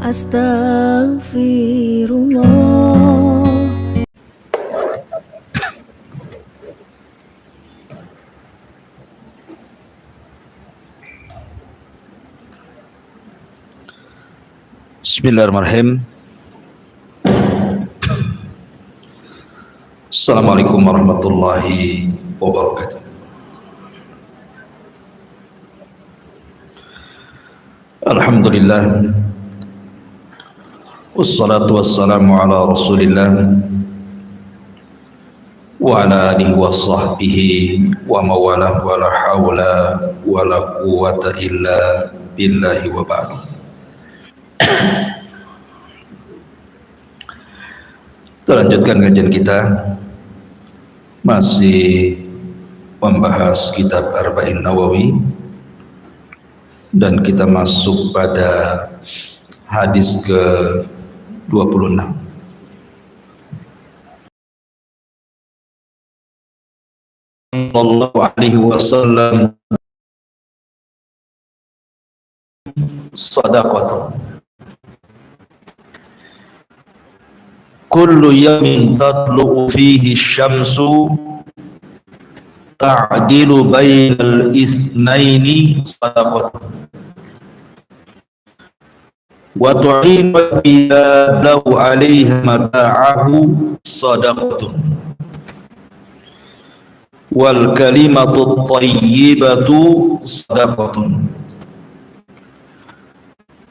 Astaghfirullah. Bismillahirrahmanirrahim. Assalamualaikum warahmatullahi wabarakatuh. Alhamdulillah, wassalatu wassalamu ala rasulillah wa ala alihi wa sahbihi wa mawalah wa la hawla wa la quwwata illa billahi wa ba'du. Kita lanjutkan kajian kita, masih membahas kitab Arba'in Nawawi, dan kita masuk pada hadis ke-26. Sallallahu alaihi wasallam sadaqatun kullu yamin tatlu'u fihi syamsu ta'dilu bainal itsnaini sadaqatun wa tu'inu lahu 'alaiha mata'ahu sadaqatun wal kalimatu thayyibatu sadaqatun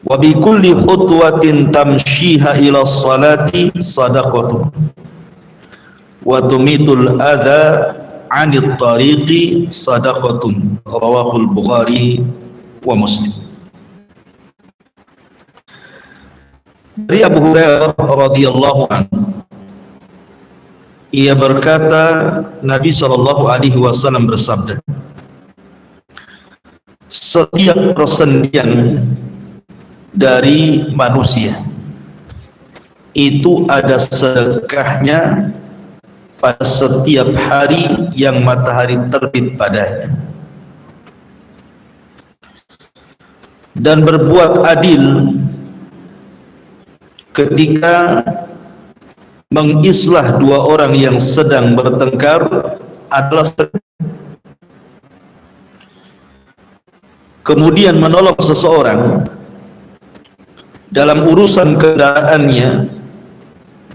wa bi kulli khutwatin tamshiha ila salati sadaqatun wa tumitul adha 'anil tariqi sadaqatun. Rawahul Bukhari wa Muslim. Dari Abu Hurairah radhiyallahu anhu, ia berkata, Nabi sallallahu alaihi wasallam bersabda, setiap persendian dari manusia itu ada sedekahnya pada setiap hari yang matahari terbit padanya, dan berbuat adil ketika mengislah dua orang yang sedang bertengkar adalah sedekah. Kemudian menolong seseorang dalam urusan kendaraannya,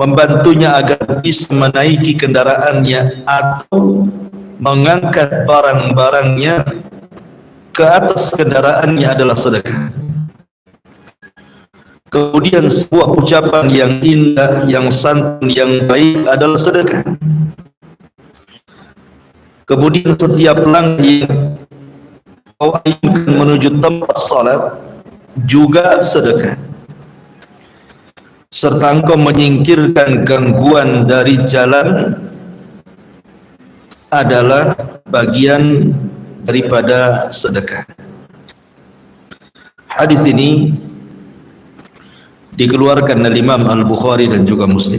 membantunya agar bisa menaiki kendaraannya atau mengangkat barang-barangnya ke atas kendaraannya adalah sedekah. Kemudian sebuah ucapan yang indah, yang santun, yang baik adalah sedekah. Kemudian setiap langkah yang kau ayunkan menuju tempat salat juga sedekah. Serta engkau menyingkirkan gangguan dari jalan adalah bagian daripada sedekah. Hadis ini dikeluarkan oleh Imam Al-Bukhari dan juga Muslim.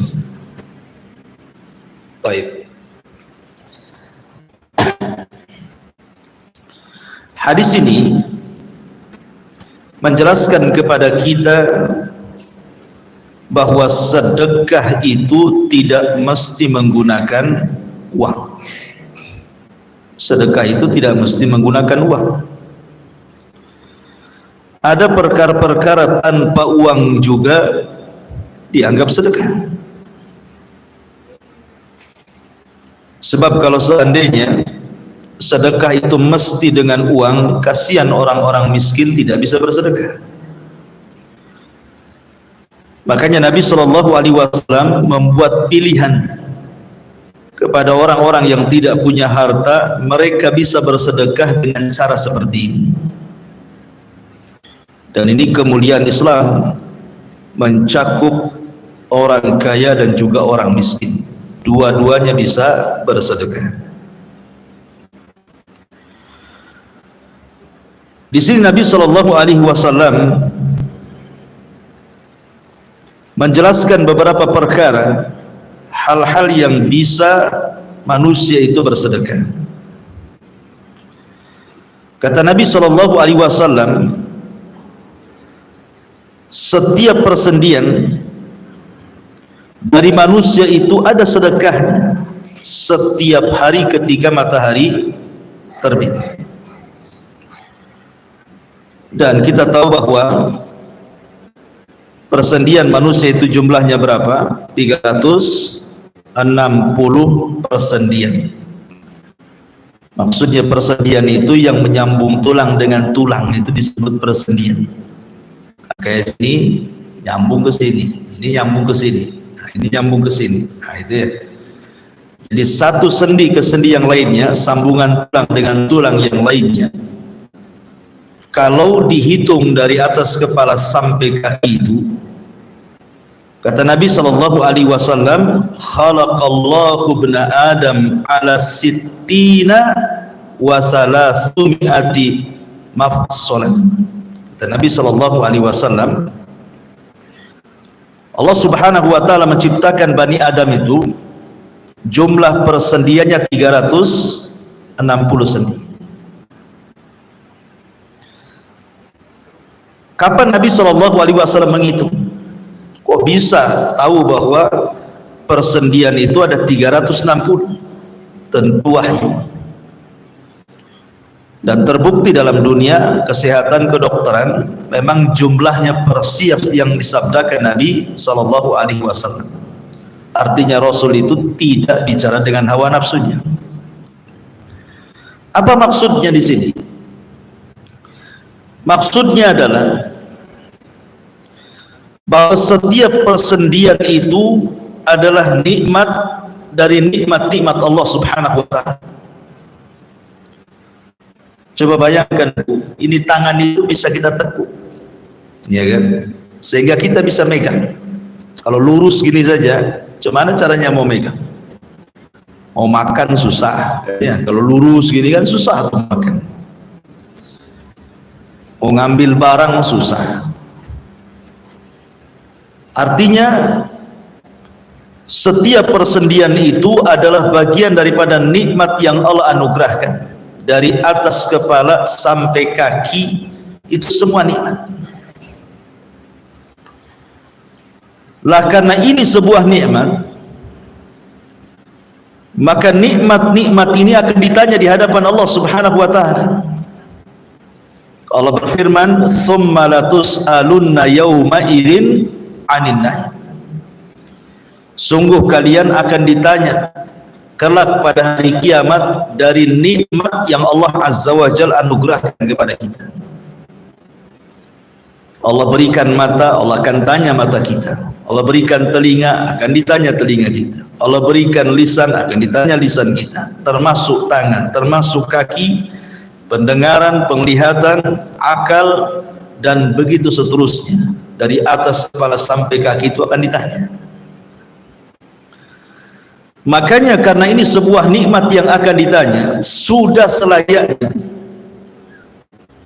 Baik. Hadis ini menjelaskan kepada kita bahwa sedekah itu tidak mesti menggunakan uang. Sedekah itu tidak mesti menggunakan uang. Ada perkara-perkara tanpa uang juga dianggap sedekah. Sebab kalau seandainya sedekah itu mesti dengan uang, kasihan orang-orang miskin tidak bisa bersedekah. Makanya Nabi Shallallahu Alaihi Wasallam membuat pilihan kepada orang-orang yang tidak punya harta, mereka bisa bersedekah dengan cara seperti ini. Dan ini kemuliaan Islam, mencakup orang kaya dan juga orang miskin. Dua-duanya bisa bersedekah. Di sini Nabi Shallallahu Alaihi Wasallam menjelaskan beberapa perkara, hal-hal yang bisa manusia itu bersedekah. Kata Nabi Shallallahu Alaihi Wasallam, setiap persendian dari manusia itu ada sedekahnya setiap hari ketika matahari terbit. Dan kita tahu bahwa persendian manusia itu jumlahnya berapa? 360 persendian. Maksudnya persendian itu yang menyambung tulang dengan tulang, itu disebut persendian. Kayak sini nyambung ke sini, ini nyambung ke sini, nah, ini nyambung ke sini. Nah, itu ya. Jadi satu sendi ke sendi yang lainnya, sambungan tulang dengan tulang yang lainnya, kalau dihitung dari atas kepala sampai kaki itu, kata Nabi SAW, khalaqallahu ibna Adam ala sittina wa thalathumiyati mafsalan. Kata Nabi SAW, Allah Subhanahu wa ta'ala menciptakan Bani Adam itu jumlah persendiannya 360 sendi. Kapan Nabi SAW menghitung? Kok bisa tahu bahwa persendian itu ada 360? Tentu wahyu. Dan terbukti dalam dunia kesehatan kedokteran memang jumlahnya persis yang disabdakan Nabi SAW. Artinya Rasul itu tidak bicara dengan hawa nafsunya. Apa maksudnya di sini? Maksudnya adalah bahwa setiap persendian itu adalah nikmat dari nikmat-nikmat Allah Subhanahu wa ta'ala. Coba bayangkan, ini tangan itu bisa kita tekuk, ya kan? Sehingga kita bisa megang. Kalau lurus gini saja, gimana caranya mau megang? Mau makan susah, ya. Kalau lurus gini kan susah untuk makan. Mau ngambil barang susah. Artinya setiap persendian itu adalah bagian daripada nikmat yang Allah anugerahkan. Dari atas kepala sampai kaki itu semua nikmat. Lah karena ini sebuah nikmat, maka nikmat-nikmat ini akan ditanya di hadapan Allah Subhanahu wa ta'ala. Allah berfirman, "Tsumma latus'alunna yauma idzin 'anin na'im." Sungguh kalian akan ditanya kelak pada hari kiamat dari nikmat yang Allah Azza wa Jalla anugerahkan kepada kita. Allah berikan mata, Allah akan tanya mata kita. Allah berikan telinga, akan ditanya telinga kita. Allah berikan lisan, akan ditanya lisan kita. Termasuk tangan, termasuk kaki, pendengaran, penglihatan, akal, dan begitu seterusnya. Dari atas kepala sampai kaki itu akan ditanya. Makanya karena ini sebuah nikmat yang akan ditanya, sudah selayaknya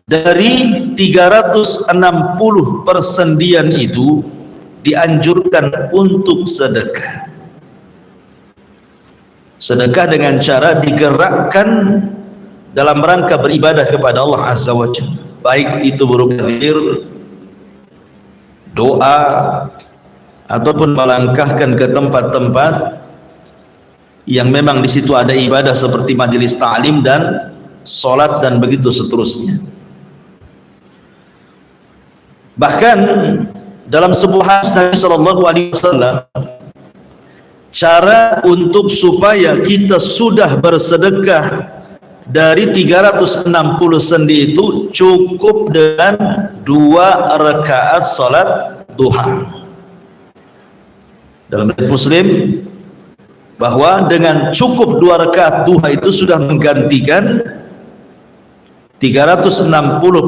dari 360 persendian itu dianjurkan untuk sedekah. Sedekah dengan cara digerakkan dalam rangka beribadah kepada Allah Azza wa Jalla. Baik itu berupa zikir, doa, ataupun melangkahkan ke tempat-tempat yang memang di situ ada ibadah seperti majelis ta'lim dan salat dan begitu seterusnya. Bahkan dalam sebuah hadis Nabi SAW, cara untuk supaya kita sudah bersedekah dari 360 sendi itu cukup dengan 2 rakaat salat duha. Dalam riwayat Muslim bahwa dengan cukup 2 rakaat duha itu sudah menggantikan 360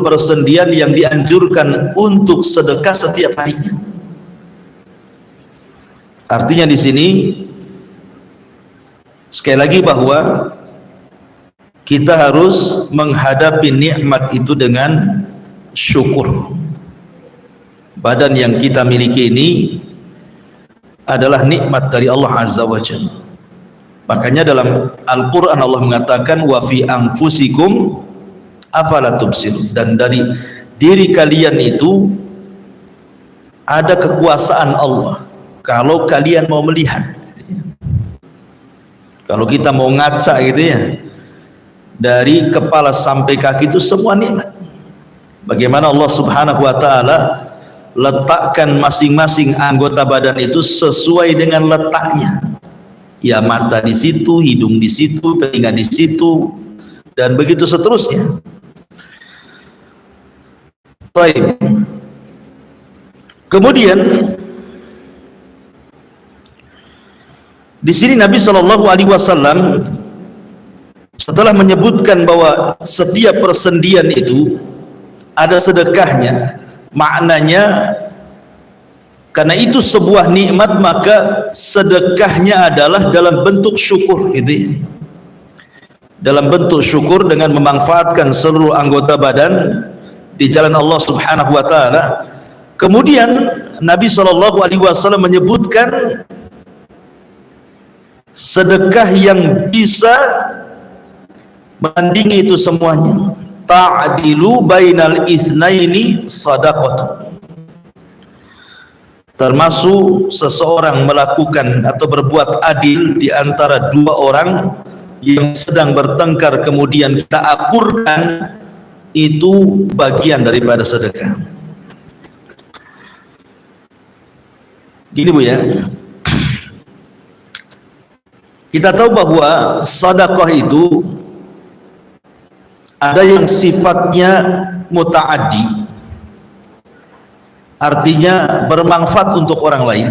persendian yang dianjurkan untuk sedekah setiap harinya. Artinya di sini sekali lagi bahwa kita harus menghadapi nikmat itu dengan syukur. Badan yang kita miliki ini adalah nikmat dari Allah Azza wa Jalla. Makanya dalam Al-Quran Allah mengatakan wa fi anfusikum afala tubsirun, dan dari diri kalian itu ada kekuasaan Allah kalau kalian mau melihat. Kalau kita mau ngaca gitu ya, dari kepala sampai kaki itu semua nikmat. Bagaimana Allah Subhanahu wa taala letakkan masing-masing anggota badan itu sesuai dengan letaknya. Ya, mata di situ, hidung di situ, telinga di situ, dan begitu seterusnya. Baik. Kemudian di sini Nabi Shallallahu Alaihi Wasallam setelah menyebutkan bahwa setiap persendian itu ada sedekahnya, maknanya karena itu sebuah nikmat, maka sedekahnya adalah dalam bentuk syukur, gitu ya. Dalam bentuk syukur dengan memanfaatkan seluruh anggota badan di jalan Allah Subhanahu wa taala. Kemudian Nabi Shallallahu Alaihi Wasallam menyebutkan sedekah yang bisa menandingi itu semuanya. Ta'dilu bainal itsnaini shadaqah. Termasuk seseorang melakukan atau berbuat adil di antara dua orang yang sedang bertengkar, kemudian kita akurkan, itu bagian daripada sedekah. Gini Bu ya, kita tahu bahwa sedekah itu ada yang sifatnya muta'addi, artinya bermanfaat untuk orang lain,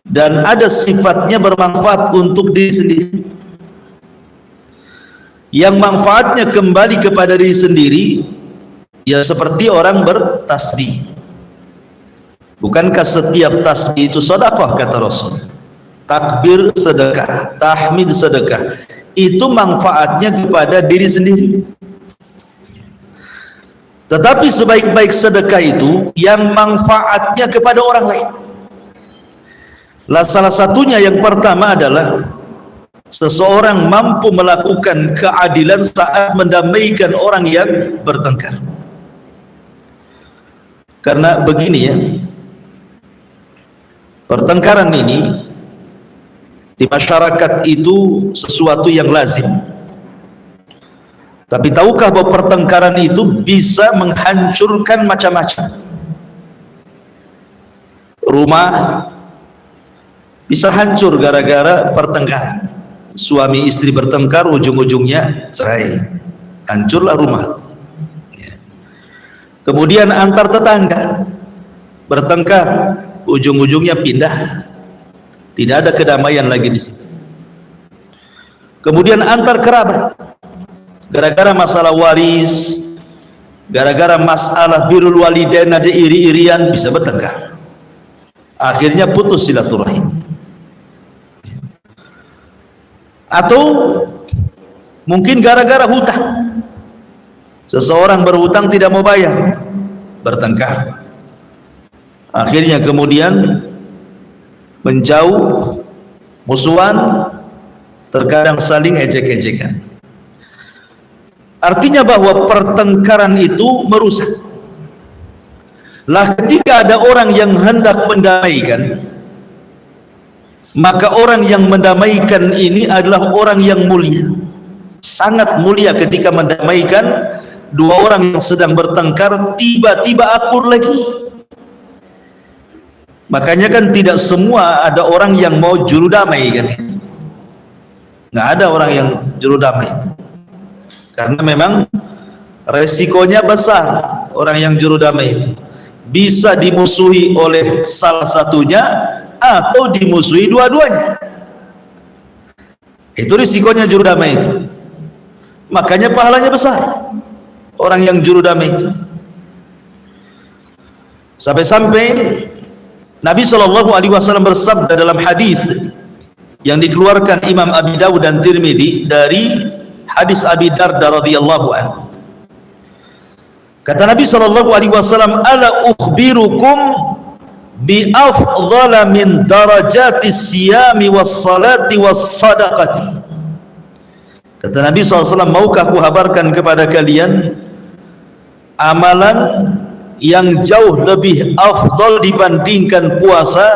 dan ada sifatnya bermanfaat untuk diri sendiri. Yang manfaatnya kembali kepada diri sendiri, ya seperti orang bertasbih. Bukankah setiap tasbih itu sedekah, kata Rasul? Takbir sedekah, tahmid sedekah, itu manfaatnya kepada diri sendiri. Tetapi sebaik-baik sedekah itu yang manfaatnya kepada orang lain. Salah satunya yang pertama adalah seseorang mampu melakukan keadilan saat mendamaikan orang yang bertengkar. Karena begini ya, pertengkaran ini di masyarakat itu sesuatu yang lazim. Tapi tahukah bahwa pertengkaran itu bisa menghancurkan macam-macam? Rumah bisa hancur gara-gara pertengkaran. Suami istri bertengkar, ujung-ujungnya cerai, hancurlah rumah. Kemudian antar tetangga bertengkar, ujung-ujungnya pindah, tidak ada kedamaian lagi di situ. Kemudian antar kerabat, gara-gara masalah waris, gara-gara masalah birrul walidain aja iri-irian bisa bertengkar, akhirnya putus silaturahim. Atau mungkin gara-gara hutang, seseorang berhutang tidak mau bayar, bertengkar, akhirnya kemudian menjauh, musuhan, terkadang saling ejek-ejekan. Artinya bahwa pertengkaran itu merusak. Lah ketika ada orang yang hendak mendamaikan, maka orang yang mendamaikan ini adalah orang yang mulia, sangat mulia ketika mendamaikan dua orang yang sedang bertengkar, tiba-tiba akur lagi. Makanya kan tidak semua ada orang yang mau juru damai kan, nggak ada orang yang juru damai itu, karena memang resikonya besar. Orang yang juru damai itu bisa dimusuhi oleh salah satunya atau dimusuhi dua-duanya. Itu risikonya juru damai itu. Makanya pahalanya besar orang yang juru damai itu. Sampai-sampai Nabi Shallallahu Alaihi Wasallam bersabda dalam hadis yang dikeluarkan Imam Abi Dawud dan Tirmidzi dari hadis Abi Darda radhiyallahu anhu. Kata Nabi Shallallahu Alaihi Wasallam, ala ukhbirukum bi afdhala min darajati siyami was salati was sadaqati. Kata Nabi SAW, maukah aku habarkan kepada kalian amalan yang jauh lebih afdal dibandingkan puasa,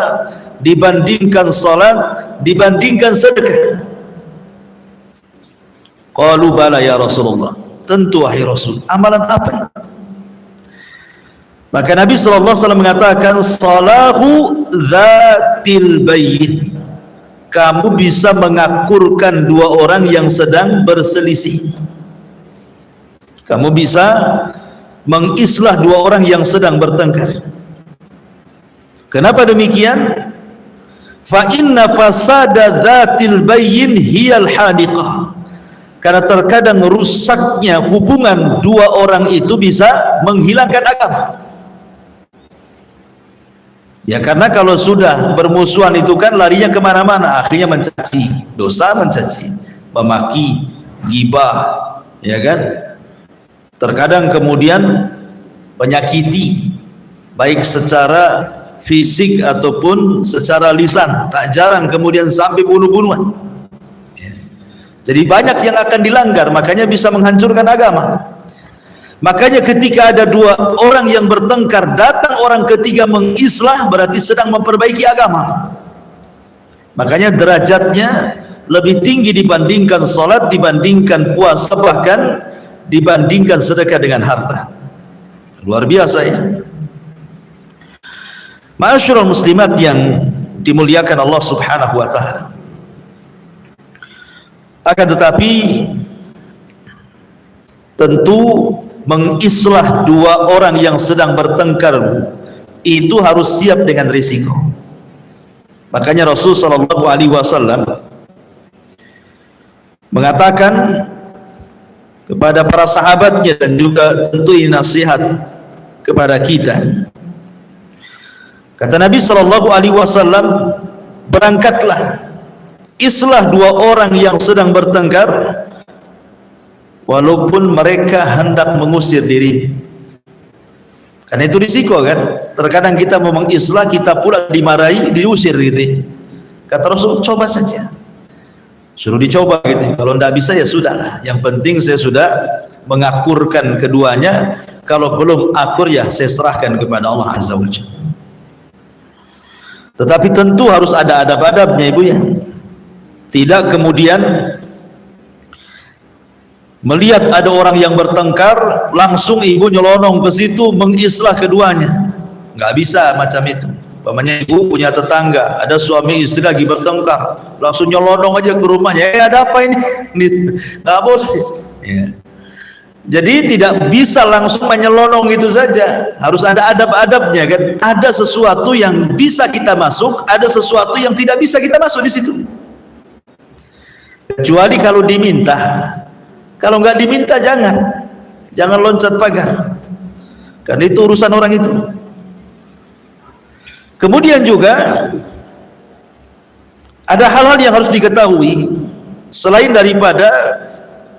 dibandingkan salat, dibandingkan sedekah? Qalu bala ya Rasulullah, tentu wahai Rasul. Amalan apa? Maka Nabi SAW mengatakan, salahu dzatil bayyin, kamu bisa mengakurkan dua orang yang sedang berselisih. Kamu bisa mengislah dua orang yang sedang bertengkar. Kenapa demikian? Fa inna fasada dzatil bayyin hiyal hadiqah. Karena terkadang rusaknya hubungan dua orang itu bisa menghilangkan agama. Ya, karena kalau sudah bermusuhan itu kan larinya kemana-mana, akhirnya mencaci, dosa mencaci, memaki, gibah, ya kan? Terkadang kemudian menyakiti, baik secara fisik ataupun secara lisan. Tak jarang kemudian sampai bunuh-bunuhan. Jadi banyak yang akan dilanggar, makanya bisa menghancurkan agama. Makanya ketika ada dua orang yang bertengkar, datang orang ketiga mengislah, berarti sedang memperbaiki agama. Makanya derajatnya lebih tinggi dibandingkan salat, dibandingkan puasa, bahkan dibandingkan sedekah dengan harta. Luar biasa ya. Ma'asyiral muslimat yang dimuliakan Allah Subhanahu wa taala. Akan tetapi tentu mengislah dua orang yang sedang bertengkar itu harus siap dengan risiko. Makanya Rasul sallallahu alaihi wasallam mengatakan kepada para sahabatnya, dan juga tentu ini nasihat kepada kita. Kata Nabi sallallahu alaihi wasallam, berangkatlah, islah dua orang yang sedang bertengkar walaupun mereka hendak mengusir diri. Karena itu risiko kan. Terkadang kita mau mengislah, kita pula dimarahi, diusir gitu. Kata Rasul, coba saja. Suruh dicoba gitu. Kalau tidak bisa ya sudahlah. Yang penting saya sudah mengakurkan keduanya. Kalau belum akur ya saya serahkan kepada Allah Azza wa Jalla. Tetapi tentu harus ada adab-adabnya ibu ya. Tidak kemudian melihat ada orang yang bertengkar langsung ibu nyelonong ke situ mengislah keduanya. Nggak bisa macam itu. Umpamanya ibu punya tetangga, ada suami istri lagi bertengkar, langsung nyelonong aja ke rumahnya. Ada apa ini? Nggak boleh. Ya. Jadi tidak bisa langsung menyelonong itu saja. Harus ada adab-adabnya kan. Ada sesuatu yang bisa kita masuk, ada sesuatu yang tidak bisa kita masuk di situ. Kecuali kalau diminta. Kalau nggak diminta jangan loncat pagar. Karena itu urusan orang itu. Kemudian juga ada hal-hal yang harus diketahui selain daripada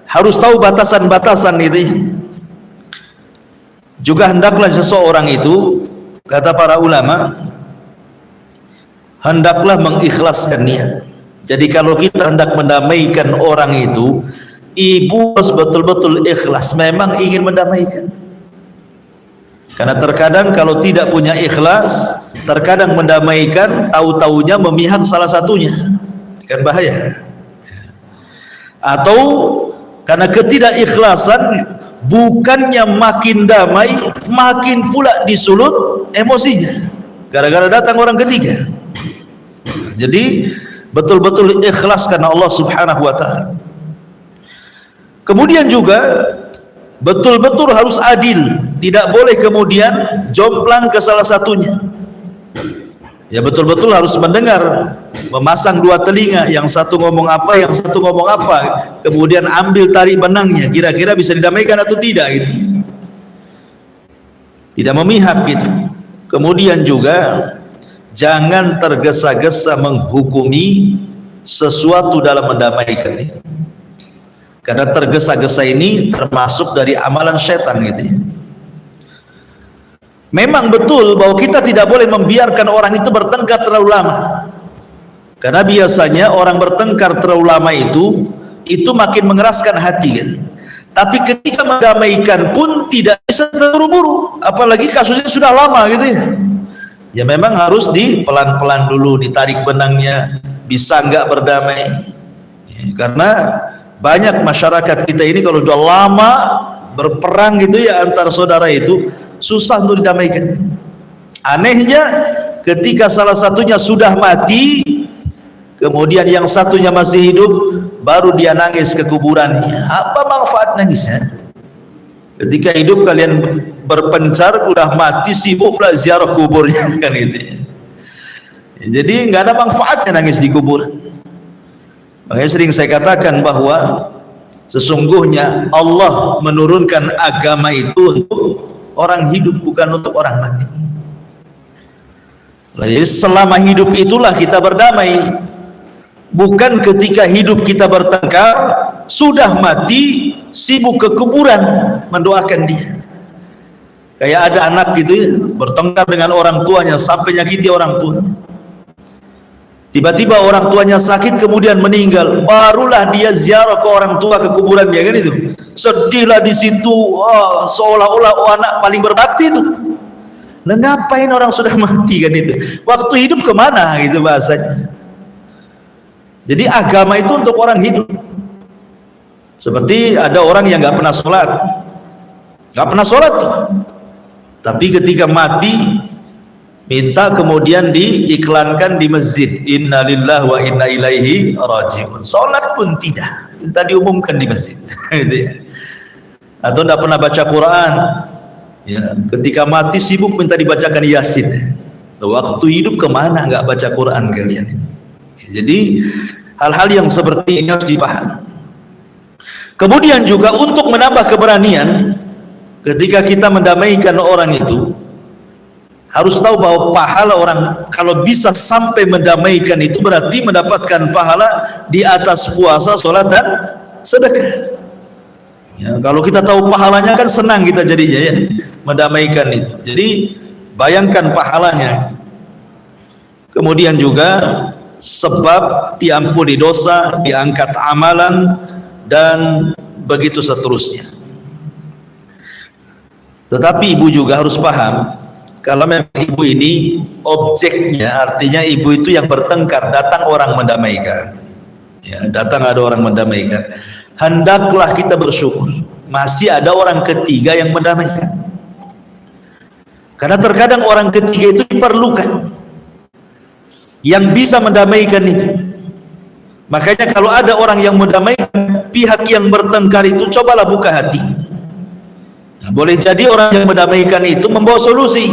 harus tahu batasan-batasan itu. Juga hendaklah seseorang itu, kata para ulama, hendaklah mengikhlaskan niat. Jadi kalau kita hendak mendamaikan orang itu, ibu harus betul-betul ikhlas, memang ingin mendamaikan. Karena terkadang kalau tidak punya ikhlas, terkadang mendamaikan, tahu-taunya memihak salah satunya, kan bahaya. Atau karena ketidakikhlasan, bukannya makin damai, makin pula disulut emosinya, gara-gara datang orang ketiga. Jadi betul-betul ikhlas karena Allah Subhanahu wa ta'ala. Kemudian juga betul-betul harus adil, tidak boleh kemudian jomplang ke salah satunya. Ya betul-betul harus mendengar, memasang dua telinga, yang satu ngomong apa, yang satu ngomong apa, kemudian ambil tarik benangnya, kira-kira bisa didamaikan atau tidak gitu. Tidak memihak gitu. Kemudian juga jangan tergesa-gesa menghukumi sesuatu dalam mendamaikan itu. Karena tergesa-gesa ini termasuk dari amalan setan gitu ya. Memang betul bahwa kita tidak boleh membiarkan orang itu bertengkar terlalu lama. Karena biasanya orang bertengkar terlalu lama itu makin mengeraskan hati kan. Tapi ketika mendamaikan pun tidak bisa terburu-buru, apalagi kasusnya sudah lama gitu ya. Ya memang harus pelan-pelan dulu, ditarik benangnya, bisa nggak berdamai ya, karena banyak masyarakat kita ini kalau sudah lama berperang gitu ya antar saudara itu susah untuk didamaikan. Anehnya ketika salah satunya sudah mati, kemudian yang satunya masih hidup, baru dia nangis ke kuburannya. Apa manfaat nangisnya? Ketika hidup kalian berpencar, udah mati sibuk pula ziarah kuburnya kan gitu ya. Jadi nggak ada manfaatnya nangis di kuburan. Makanya sering saya katakan bahwa sesungguhnya Allah menurunkan agama itu untuk orang hidup, bukan untuk orang mati. Jadi selama hidup itulah kita berdamai, bukan ketika hidup kita bertengkar, sudah mati sibuk ke kuburan mendoakan dia. Kayak ada anak gitu ya, bertengkar dengan orang tuanya sampai nyakiti orang tuanya. Tiba-tiba orang tuanya sakit kemudian meninggal, barulah dia ziarah ke orang tua ke kuburannya kan itu. Sedihlah di situ, seolah-olah anak paling berbakti itu. Nah, ngapain orang sudah mati kan itu? Waktu hidup kemana gitu bahasanya. Jadi agama itu untuk orang hidup. Seperti ada orang yang nggak pernah sholat, tapi ketika mati minta kemudian diiklankan di masjid, inna lillahi wa inna ilaihi raji'un. Sholat pun tidak, minta diumumkan di masjid. Atau tidak pernah baca Quran, ya, ketika mati sibuk minta dibacakan Yasin. Waktu hidup kemana nggak baca Quran kalian? Jadi hal-hal yang seperti ini harus dipahami. Kemudian juga untuk menambah keberanian ketika kita mendamaikan orang itu, harus tahu bahwa pahala orang kalau bisa sampai mendamaikan itu berarti mendapatkan pahala di atas puasa, sholat dan sedekah. Ya, kalau kita tahu pahalanya kan senang kita jadinya ya mendamaikan itu. Jadi bayangkan pahalanya. Kemudian juga sebab diampuni dosa, diangkat amalan, dan begitu seterusnya. Tetapi ibu juga harus paham, kalau memang ibu ini objeknya, artinya ibu itu yang bertengkar, datang orang mendamaikan, ya, datang ada orang mendamaikan, hendaklah kita bersyukur masih ada orang ketiga yang mendamaikan. Karena terkadang orang ketiga itu diperlukan, yang bisa mendamaikan itu. Makanya kalau ada orang yang mendamaikan pihak yang bertengkar itu, cobalah buka hati. Nah, boleh jadi orang yang mendamaikan itu membawa solusi.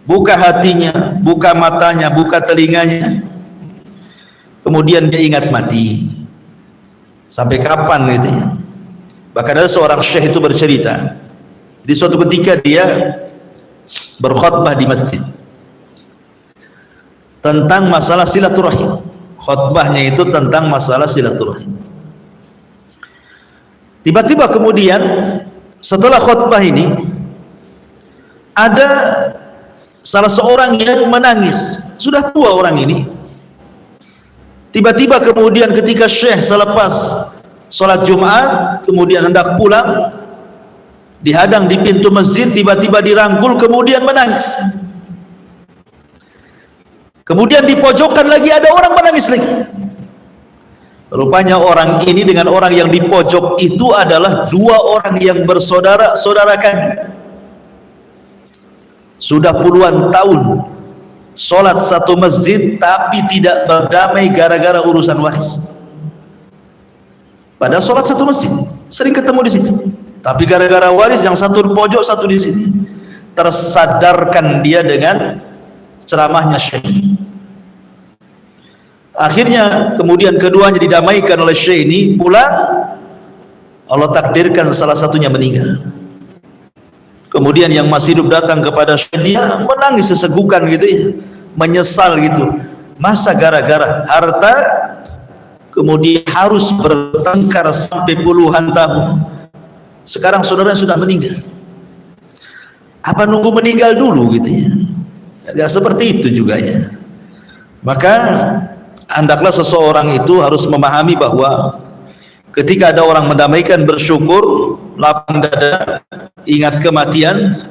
Buka hatinya, buka matanya, buka telinganya. Kemudian dia ingat mati. Sampai kapan gitu ya. Bahkan ada seorang syekh itu bercerita, di suatu ketika dia berkhutbah di masjid tentang masalah silaturahim. Khutbahnya itu tentang masalah silaturahim. Tiba-tiba kemudian setelah khutbah ini ada salah seorang yang menangis. Sudah tua orang ini. Tiba-tiba kemudian ketika syekh selepas sholat Jumat kemudian hendak pulang, dihadang di pintu masjid, tiba-tiba dirangkul kemudian menangis. Kemudian di pojokan lagi ada orang menangis lagi. Rupanya orang ini dengan orang yang di pojok itu adalah dua orang yang bersaudara-saudara kami. Sudah puluhan tahun sholat satu masjid tapi tidak berdamai gara-gara urusan waris. Pada sholat satu masjid sering ketemu di situ, tapi gara-gara waris yang satu di pojok satu di sini. Tersadarkan dia dengan ceramahnya syekh. Akhirnya kemudian keduanya didamaikan oleh syekh ini. Pulang, Allah takdirkan salah satunya meninggal. Kemudian yang masih hidup datang kepada syekh, dia menangis sesegukan gitu ya, menyesal gitu. Masa gara-gara harta kemudian harus bertengkar sampai puluhan tahun. Sekarang saudara sudah meninggal, apa nunggu meninggal dulu gitu ya? Tidak seperti itu juga ya. Maka hendaklah seseorang itu harus memahami bahwa Ketika ada orang mendamaikan, bersyukur, lapang dada, ingat kematian,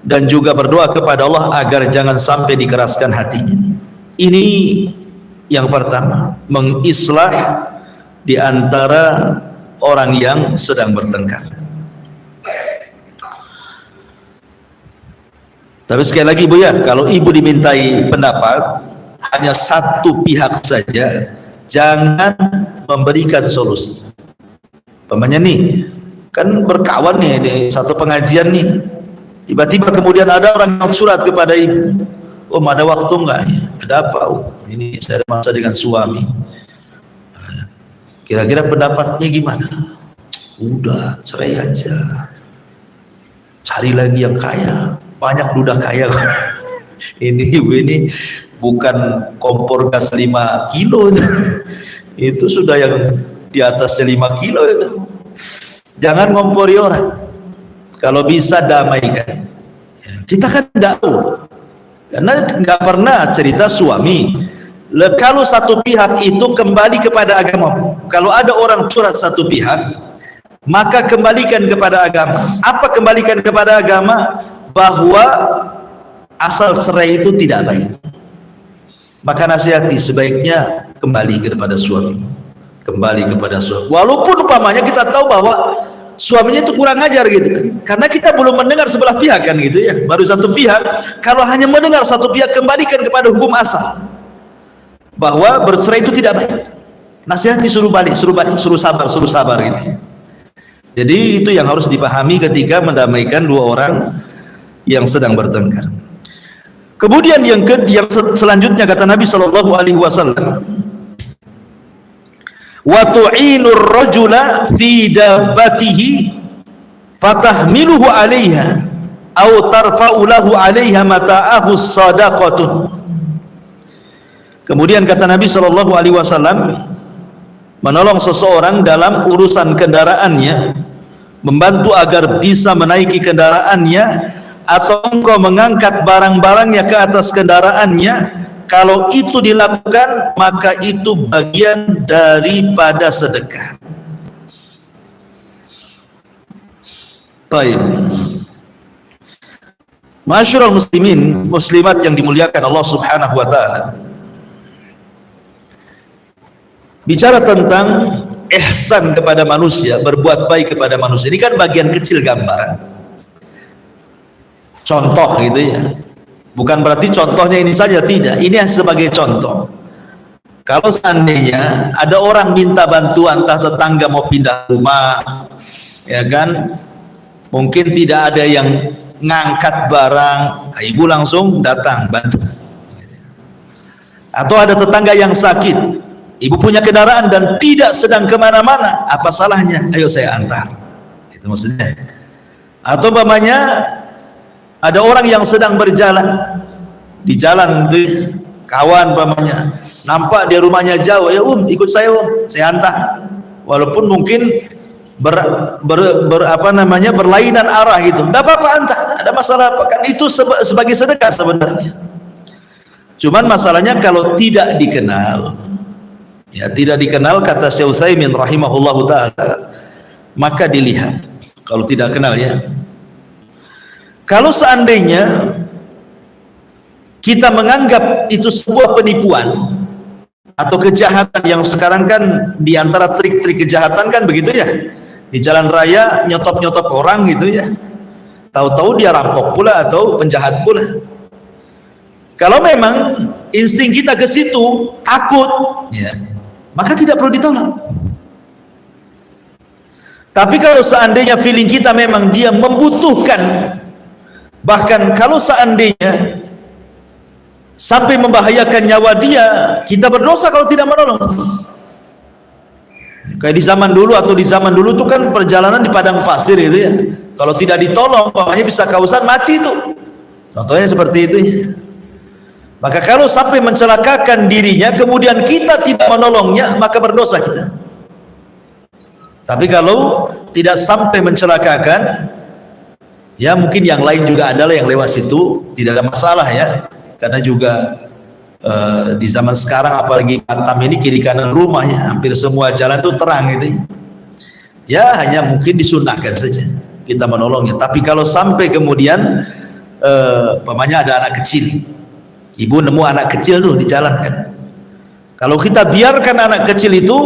dan juga berdoa kepada Allah agar jangan sampai dikeraskan hatinya. Ini yang pertama, mengislah di antara orang yang sedang bertengkar. Tapi sekali lagi Bu ya, kalau ibu dimintai pendapat hanya satu pihak saja, jangan memberikan solusi. Pamannya nih, kan berkawan nih di satu pengajian nih, tiba-tiba kemudian ada orang yang surat kepada ibu, Om ada waktu enggak? Ada apa Om? Ini saya ada masalah dengan suami. Kira-kira pendapatnya gimana? Udah cerai aja, cari lagi yang kaya. Banyak duda kaya. Ini ibu ini bukan kompor gas 5 kilo itu sudah yang di atasnya 5 kilo itu. Jangan ngompori orang. Kalau bisa damaikan. Kita kan tidak tahu, karena nggak pernah cerita suami. Kalau satu pihak itu kembali kepada agamamu. Kalau ada orang curhat satu pihak, maka kembalikan kepada agama. Apa kembalikan kepada agama? Bahwa asal cerai itu tidak baik. Maka nasihati, sebaiknya kembali kepada suami. Kembali kepada suami. Walaupun umpamanya kita tahu bahwa suaminya itu kurang ajar gitu kan. Karena kita belum mendengar sebelah pihak kan gitu ya. Baru satu pihak. Kalau hanya mendengar satu pihak, kembalikan kepada hukum asal. Bahwa bercerai itu tidak baik. Nasihati, suruh balik, suruh sabar gitu ya. Jadi itu yang harus dipahami ketika mendamaikan dua orang yang sedang bertengkar. Kemudian yang selanjutnya kata Nabi sallallahu alaihi wasallam, wa tu'inur rajula fi dabbatihi fatahmiluhu 'alaiha aw tarfa'u lahu 'alaiha mata'ahu sadaqatun. Kemudian kata Nabi sallallahu alaihi wasallam, menolong seseorang dalam urusan kendaraannya, membantu agar bisa menaiki kendaraannya, atau engkau mengangkat barang-barangnya ke atas kendaraannya, kalau itu dilakukan maka itu bagian daripada sedekah. Baik. Masyarul muslimin, muslimat yang dimuliakan Allah Subhanahu wa taala. Bicara tentang ihsan kepada manusia, berbuat baik kepada manusia, ini kan bagian kecil gambaran. Contoh gitu ya. Bukan berarti contohnya ini saja, tidak. Ini sebagai contoh. Kalau seandainya ada orang minta bantuan, entah tetangga mau pindah rumah, ya kan, mungkin tidak ada yang ngangkat barang, ibu langsung datang bantu. Atau ada tetangga yang sakit, ibu punya kendaraan dan tidak sedang kemana-mana, apa salahnya? Ayo saya antar. Itu maksudnya. Atau umpamanya ada orang yang sedang berjalan di jalan itu, kawan umpamanya nampak dia rumahnya jauh, ya ikut saya saya antar, walaupun mungkin berlainan arah gitu, tidak apa-apa, antar, ada masalah apa, kan itu sebagai sedekah sebenarnya. Cuman masalahnya kalau tidak dikenal, ya tidak dikenal, kata Syekh Utsaimin rahimahullahu taala, maka dilihat. Kalau tidak kenal ya, kalau seandainya kita menganggap itu sebuah penipuan atau kejahatan, yang sekarang kan diantara trik-trik kejahatan kan begitu ya, di jalan raya nyotop-nyotop orang gitu ya, tahu-tahu dia rampok pula atau penjahat pula. Kalau memang insting kita ke situ, takut ya, maka tidak perlu ditolong. Tapi kalau seandainya feeling kita memang dia membutuhkan, bahkan kalau seandainya sampai membahayakan nyawa dia, kita berdosa kalau tidak menolong. Kayak di zaman dulu, atau di zaman dulu itu kan perjalanan di padang pasir itu ya, kalau tidak ditolong makanya bisa kausan mati itu, contohnya seperti itu ya. Maka kalau sampai mencelakakan dirinya kemudian kita tidak menolongnya, maka berdosa kita. Tapi kalau tidak sampai mencelakakan, ya mungkin yang lain juga adalah yang lewat situ, tidak ada masalah ya, karena juga di zaman sekarang apalagi Batam ini kiri kanan rumahnya hampir semua jalan itu terang gitu ya. ya hanya mungkin disunahkan saja kita menolongnya. Tapi kalau sampai kemudian umpamanya ada anak kecil, ibu nemu anak kecil tuh di jalan kan, kalau kita biarkan anak kecil itu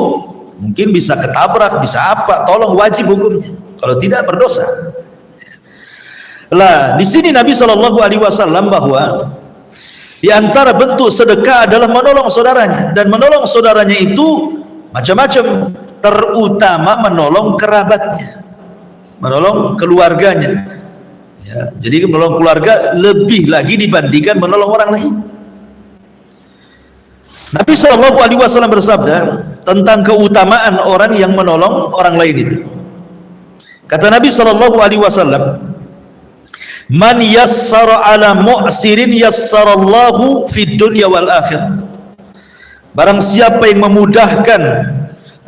mungkin bisa ketabrak, bisa apa, tolong, wajib hukumnya. Kalau tidak, berdosa. Lah di sini Nabi SAW bahwa di antara bentuk sedekah adalah menolong saudaranya, dan menolong saudaranya itu macam-macam, terutama menolong kerabatnya, menolong keluarganya. Ya, jadi menolong keluarga lebih lagi dibandingkan menolong orang lain. Nabi SAW bersabda tentang keutamaan orang yang menolong orang lain itu. Kata Nabi SAW, man yassara ala mu'sirin yassarallahu fid dunya wal akhirah. Barang siapa yang memudahkan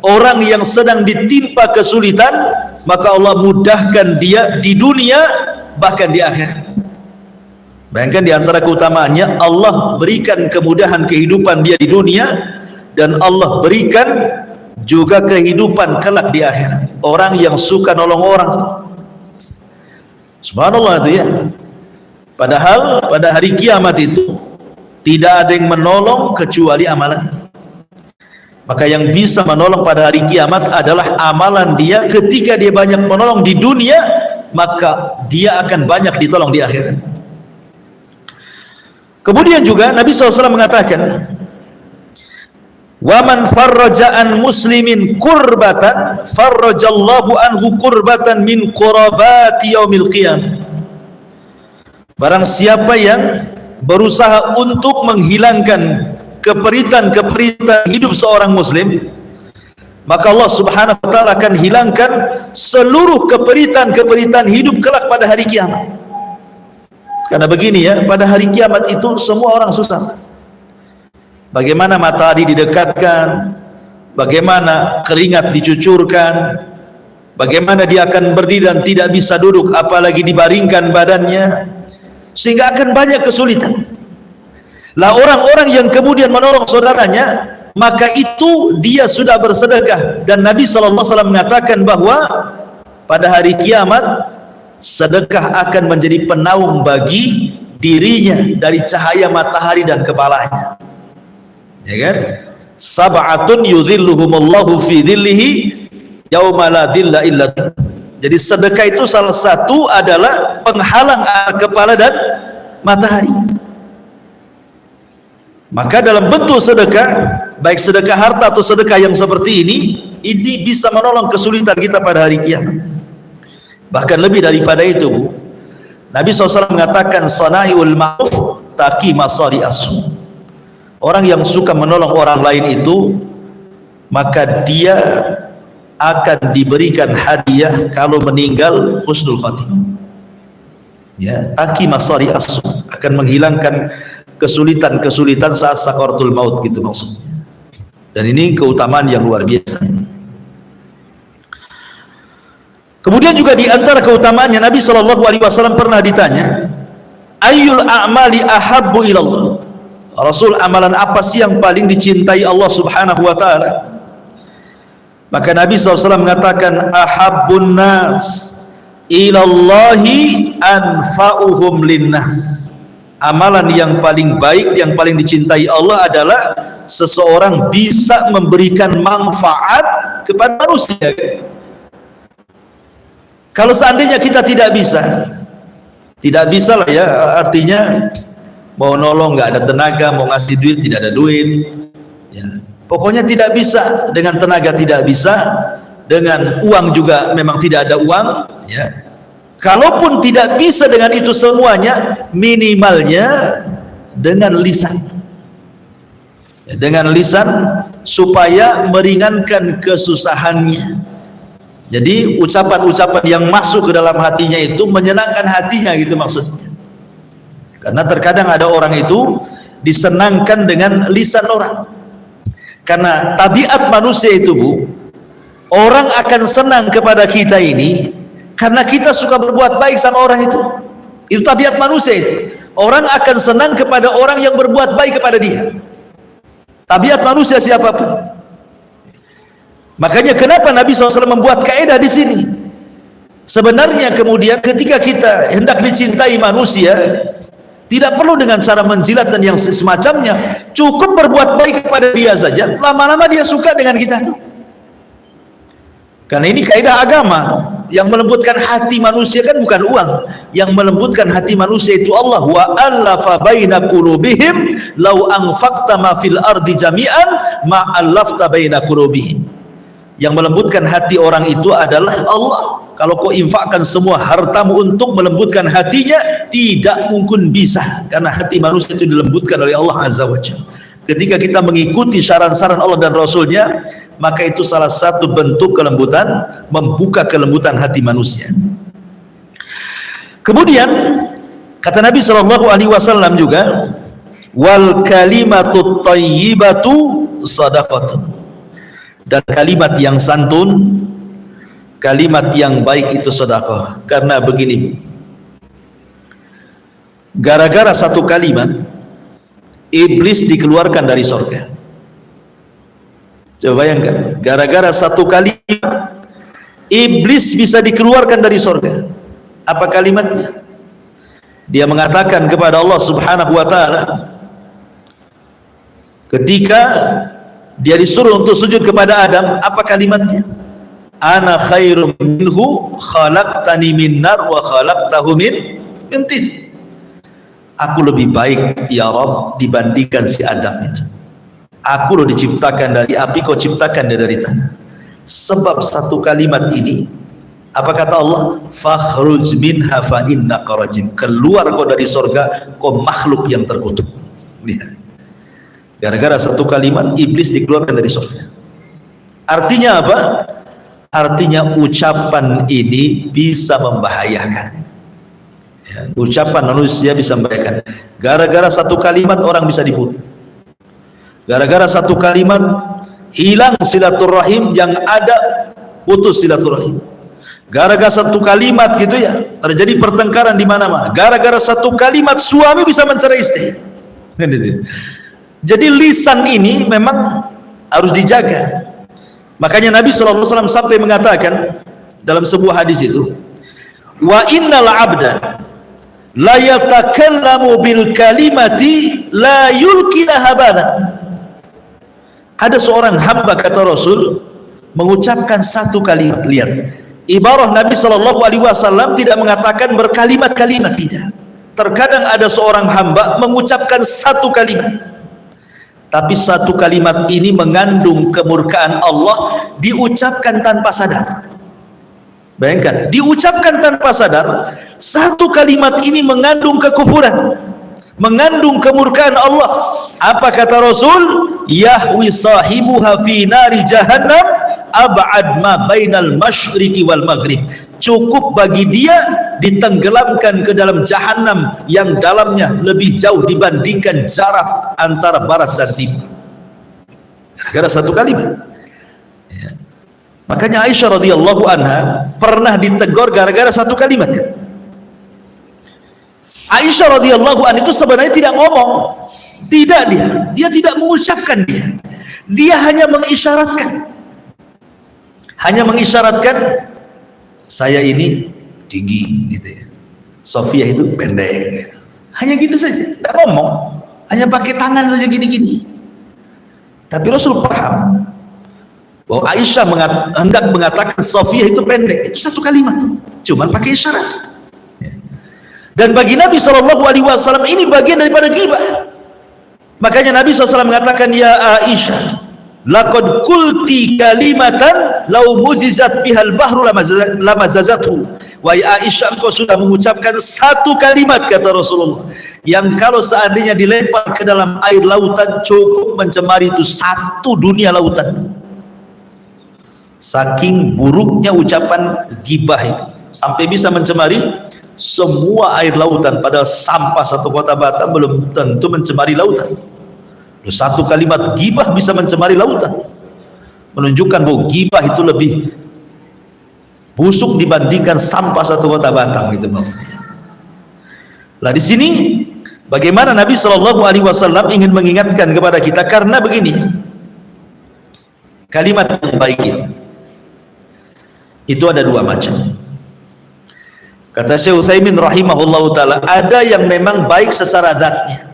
orang yang sedang ditimpa kesulitan, maka Allah mudahkan dia di dunia bahkan di akhirat. Bayangkan di antara keutamaannya, Allah berikan kemudahan kehidupan dia di dunia, dan Allah berikan juga kehidupan kelak di akhirat. Orang yang suka nolong orang, subhanallah itu ya. Padahal pada hari kiamat itu tidak ada yang menolong kecuali amalan. Maka yang bisa menolong pada hari kiamat adalah amalan dia. Ketika dia banyak menolong di dunia, maka dia akan banyak ditolong di akhirat. Kemudian juga Nabi SAW mengatakan, waman farraja'an muslimin kurbatan farrajallahu anhu kurbatan min qurabati yaumil qiyamah. Barang siapa yang berusaha untuk menghilangkan keperitan-keperitan hidup seorang muslim, maka Allah Subhanahu wa ta'ala akan hilangkan seluruh keperitan-keperitan hidup kelak pada hari kiamat. Karena begini ya, pada hari kiamat itu semua orang susah. Bagaimana matahari didekatkan, bagaimana keringat dicucurkan, bagaimana dia akan berdiri dan tidak bisa duduk, apalagi dibaringkan badannya, sehingga akan banyak kesulitan. Lah orang-orang yang kemudian menolong saudaranya, maka itu dia sudah bersedekah. Dan Nabi SAW mengatakan bahwa pada hari kiamat sedekah akan menjadi penaung bagi dirinya dari cahaya matahari dan kepalanya. Ya kan? Sab'atun yudhilluhumullahu fi dhillihi yauma la dhilla illa dhilluh. Jadi sedekah itu salah satu adalah penghalang kepala dan matahari. Maka dalam bentuk sedekah, baik sedekah harta atau sedekah yang seperti ini bisa menolong kesulitan kita pada hari kiamat. Bahkan lebih daripada itu, Bu, Nabi SAW mengatakan sanaiul ma'ruf taqi masari asu. Orang yang suka menolong orang lain itu, maka dia akan diberikan hadiah kalau meninggal husnul khatimah. Ya, taqi masari asu, akan menghilangkan kesulitan-kesulitan saat sakaratul maut, gitu maksudnya. Dan ini keutamaan yang luar biasa. Kemudian juga di antara keutamaannya, Nabi SAW pernah ditanya, ayyul a'mali ahabbu ilallah. Rasul, amalan apa sih yang paling dicintai Allah Subhanahu wa ta'ala? Maka Nabi SAW mengatakan, ahabbun nas ilallahi anfa'uhum linnas. Amalan yang paling baik, yang paling dicintai Allah adalah seseorang bisa memberikan manfaat kepada manusia. Kalau seandainya kita tidak bisa lah ya, artinya mau nolong nggak ada tenaga, mau ngasih duit tidak ada duit, ya. Pokoknya tidak bisa, dengan tenaga tidak bisa, dengan uang juga memang tidak ada uang, ya. Kalaupun tidak bisa dengan itu semuanya, minimalnya dengan lisan, ya, dengan lisan supaya meringankan kesusahannya. Jadi ucapan-ucapan yang masuk ke dalam hatinya itu menyenangkan hatinya, gitu maksudnya. Karena terkadang ada orang itu disenangkan dengan lisan orang. Karena tabiat manusia itu, Bu, orang akan senang kepada kita ini karena kita suka berbuat baik sama orang itu. Itu tabiat manusia itu. Orang akan senang kepada orang yang berbuat baik kepada dia. Tabiat manusia siapapun. Makanya kenapa Nabi SAW membuat kaidah di sini? Sebenarnya kemudian ketika kita hendak dicintai manusia, tidak perlu dengan cara menjilat dan yang semacamnya, cukup berbuat baik kepada dia saja, lama-lama dia suka dengan kita tuh. Karena ini kaidah agama. Yang melembutkan hati manusia kan bukan uang, yang melembutkan hati manusia itu Allah. Wa allafa baina qulubihim law anfaqta ma fil ardi jami'an ma allafta baina qulubihim. Yang melembutkan hati orang itu adalah Allah. Kalau kau infakkan semua hartamu untuk melembutkan hatinya, tidak mungkin bisa, karena hati manusia itu dilembutkan oleh Allah Azza wa Jalla. Ketika kita mengikuti saran-saran Allah dan Rasulnya, maka itu salah satu bentuk kelembutan, membuka kelembutan hati manusia. Kemudian kata Nabi SAW juga, wal kalimatut thayyibatu shadaqatun. Dan kalimat yang santun, kalimat yang baik itu sedekah. Karena begini, gara-gara satu kalimat iblis dikeluarkan dari surga. Coba bayangkan, gara-gara satu kalimat iblis bisa dikeluarkan dari surga. Apa kalimatnya? Dia mengatakan kepada Allah Subhanahu wa taala ketika dia disuruh untuk sujud kepada Adam, apa kalimatnya? Ana khairum minhu khalaqtani min nar wa khalaqtahu min tin. Aku lebih baik ya Rabb dibandingkan si Adam itu. Aku loh diciptakan dari api, kau ciptakan dia dari tanah. Sebab satu kalimat ini, apa kata Allah? Fakhruj minha fa innaka rajim. Keluar kau dari surga, kau makhluk yang terkutuk. Lihat. Gara-gara satu kalimat iblis dikeluarkan dari surga. Artinya apa? Artinya ucapan ini bisa membahayakan. Ya, ucapan manusia bisa membahayakan. Gara-gara satu kalimat orang bisa dibunuh. Gara-gara satu kalimat hilang silaturahim, yang ada putus silaturahim. Gara-gara satu kalimat gitu ya, terjadi pertengkaran di mana-mana. Gara-gara satu kalimat suami bisa mencerai istri. Jadi lisan ini memang harus dijaga. Makanya Nabi SAW sampai mengatakan dalam sebuah hadis itu, wa innal abda la yatakallamu bil kalimati la yulqiha habana. Ada seorang hamba, kata Rasul, mengucapkan satu kalimat. Lihat, ibarah Nabi SAW tidak mengatakan berkalimat-kalimat, tidak. Terkadang ada seorang hamba mengucapkan satu kalimat, tapi satu kalimat ini mengandung kemurkaan Allah, diucapkan tanpa sadar. Bayangkan, diucapkan tanpa sadar, satu kalimat ini mengandung kekufuran, mengandung kemurkaan Allah. Apa kata Rasul? Yahwi sahibuha fi nari jahannam ab'ad ma bainal masyriqi wal maghrib. Cukup bagi dia ditenggelamkan ke dalam jahanam yang dalamnya lebih jauh dibandingkan jarak antara barat dan timur. Gara-gara satu kalimat. Ya. Makanya Aisyah radhiyallahu anha pernah ditegur gara-gara satu kalimat. Aisyah radhiyallahu anha itu sebenarnya tidak ngomong, tidak, dia tidak mengucapkan, dia hanya mengisyaratkan, saya ini tinggi gitu ya, Sofia itu pendek gitu. Hanya gitu saja, tidak ngomong, hanya pakai tangan saja gini-gini. Tapi Rasul paham bahwa Aisyah hendak mengatakan Sofia itu pendek, itu satu kalimat tuh, cuman pakai isyarat. Dan bagi Nabi SAW ini bagian daripada ghibah. Makanya Nabi SAW mengatakan, ya Aisyah, laqad qulti kalimatan law muzizat bihal bahru lamazazathu. Wahai Aisyah, engkau sudah mengucapkan satu kalimat, kata Rasulullah, yang kalau seandainya dilempar ke dalam air lautan cukup mencemari itu satu dunia lautan. Saking buruknya ucapan ghibah itu, sampai bisa mencemari semua air lautan. Padahal sampah satu kota Batam belum tentu mencemari lautan. Satu kalimat ghibah bisa mencemari lautan, menunjukkan bahwa ghibah itu lebih busuk dibandingkan sampah satu kota Batam, gitu maksudnya. Lah di sini bagaimana Nabi SAW ingin mengingatkan kepada kita, karena begini, Kalimat yang baik itu ada dua macam. Kata Syekh Utsaimin rahimahullahu taala, ada yang memang baik secara zatnya.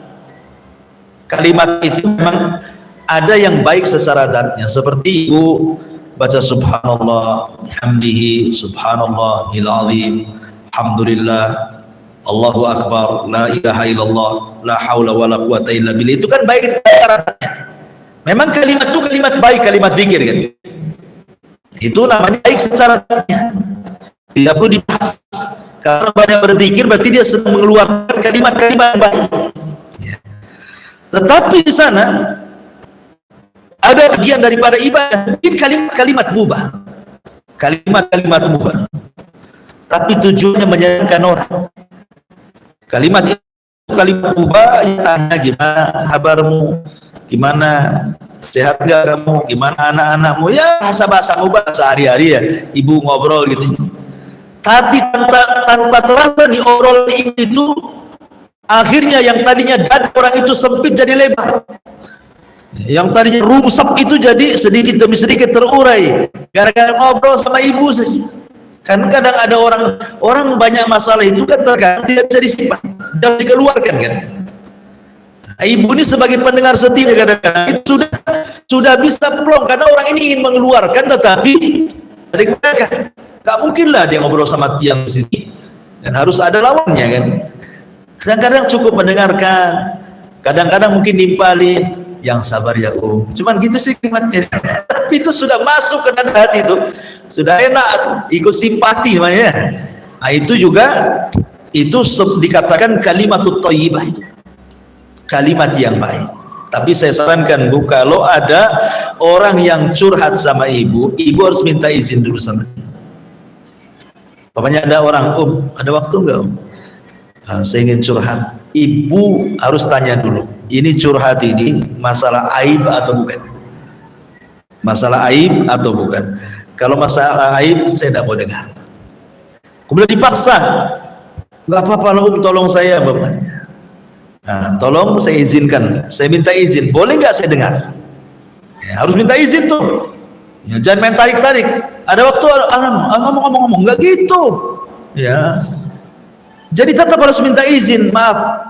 Kalimat itu memang ada yang baik secara zatnya, seperti ibu baca subhanallah bihamdihi subhanallahil azim, alhamdulillah, Allahu akbar, la ilaha illallah, la haula wala quwata illa billah. Itu kan baik secara zatnya. Memang kalimat itu kalimat baik, kalimat zikir kan. Itu namanya baik secara zatnya. Tidak perlu dibahas. Karena banyak berzikir berarti dia sedang mengeluarkan kalimat-kalimat yang baik. Tetapi di sana ada bagian daripada ibadah, mungkin kalimat-kalimat mubah, kalimat-kalimat mubah, tapi tujuannya menyenangkan orang. Kalimat itu kalimat mubah, ya tanya gimana kabarmu, gimana sehat gak kamu, gimana anak-anakmu, ya bahasa-bahasa mubah sehari-hari ya, ibu ngobrol gitu. Tapi tanpa terasa nih obrolan itu akhirnya yang tadinya dada orang itu sempit jadi lebar, yang tadinya rungsap itu jadi sedikit demi sedikit terurai gara-gara ngobrol sama ibu saja. Kan kadang ada orang banyak masalah itu kan terkadang tidak bisa disimpan dan dikeluarkan kan. Ibu ini sebagai pendengar setia kadang-kadang itu sudah bisa plong karena orang ini ingin mengeluarkan tetapi dengarkan. Gak mungkin lah dia ngobrol sama tiang di sini, dan harus ada lawannya kan. Kadang-kadang cukup mendengarkan, kadang-kadang mungkin nimpali, yang sabar ya cuman gitu sih kalimatnya. Tapi itu sudah masuk ke dalam hati, itu sudah enak, ikut simpati namanya. Nah, itu juga itu dikatakan kalimatut thayyibah, itu kalimat yang baik. Tapi saya sarankan Bu, kalau ada orang yang curhat sama ibu harus minta izin dulu sama dia. Bapaknya ada orang, ada waktu enggak saya ingin curhat. Ibu harus tanya dulu, ini curhat ini masalah aib atau bukan, masalah aib atau bukan. Kalau masalah aib saya tidak mau dengar. Kemudian dipaksa, nggak apa-apa lah tolong saya bapaknya, tolong saya izinkan, saya minta izin, boleh nggak saya dengar. Ya, harus minta izin tuh ya, jangan main tarik-tarik. Ada waktu ngomong-ngomong, nggak gitu ya. Jadi tetap harus minta izin. Maaf,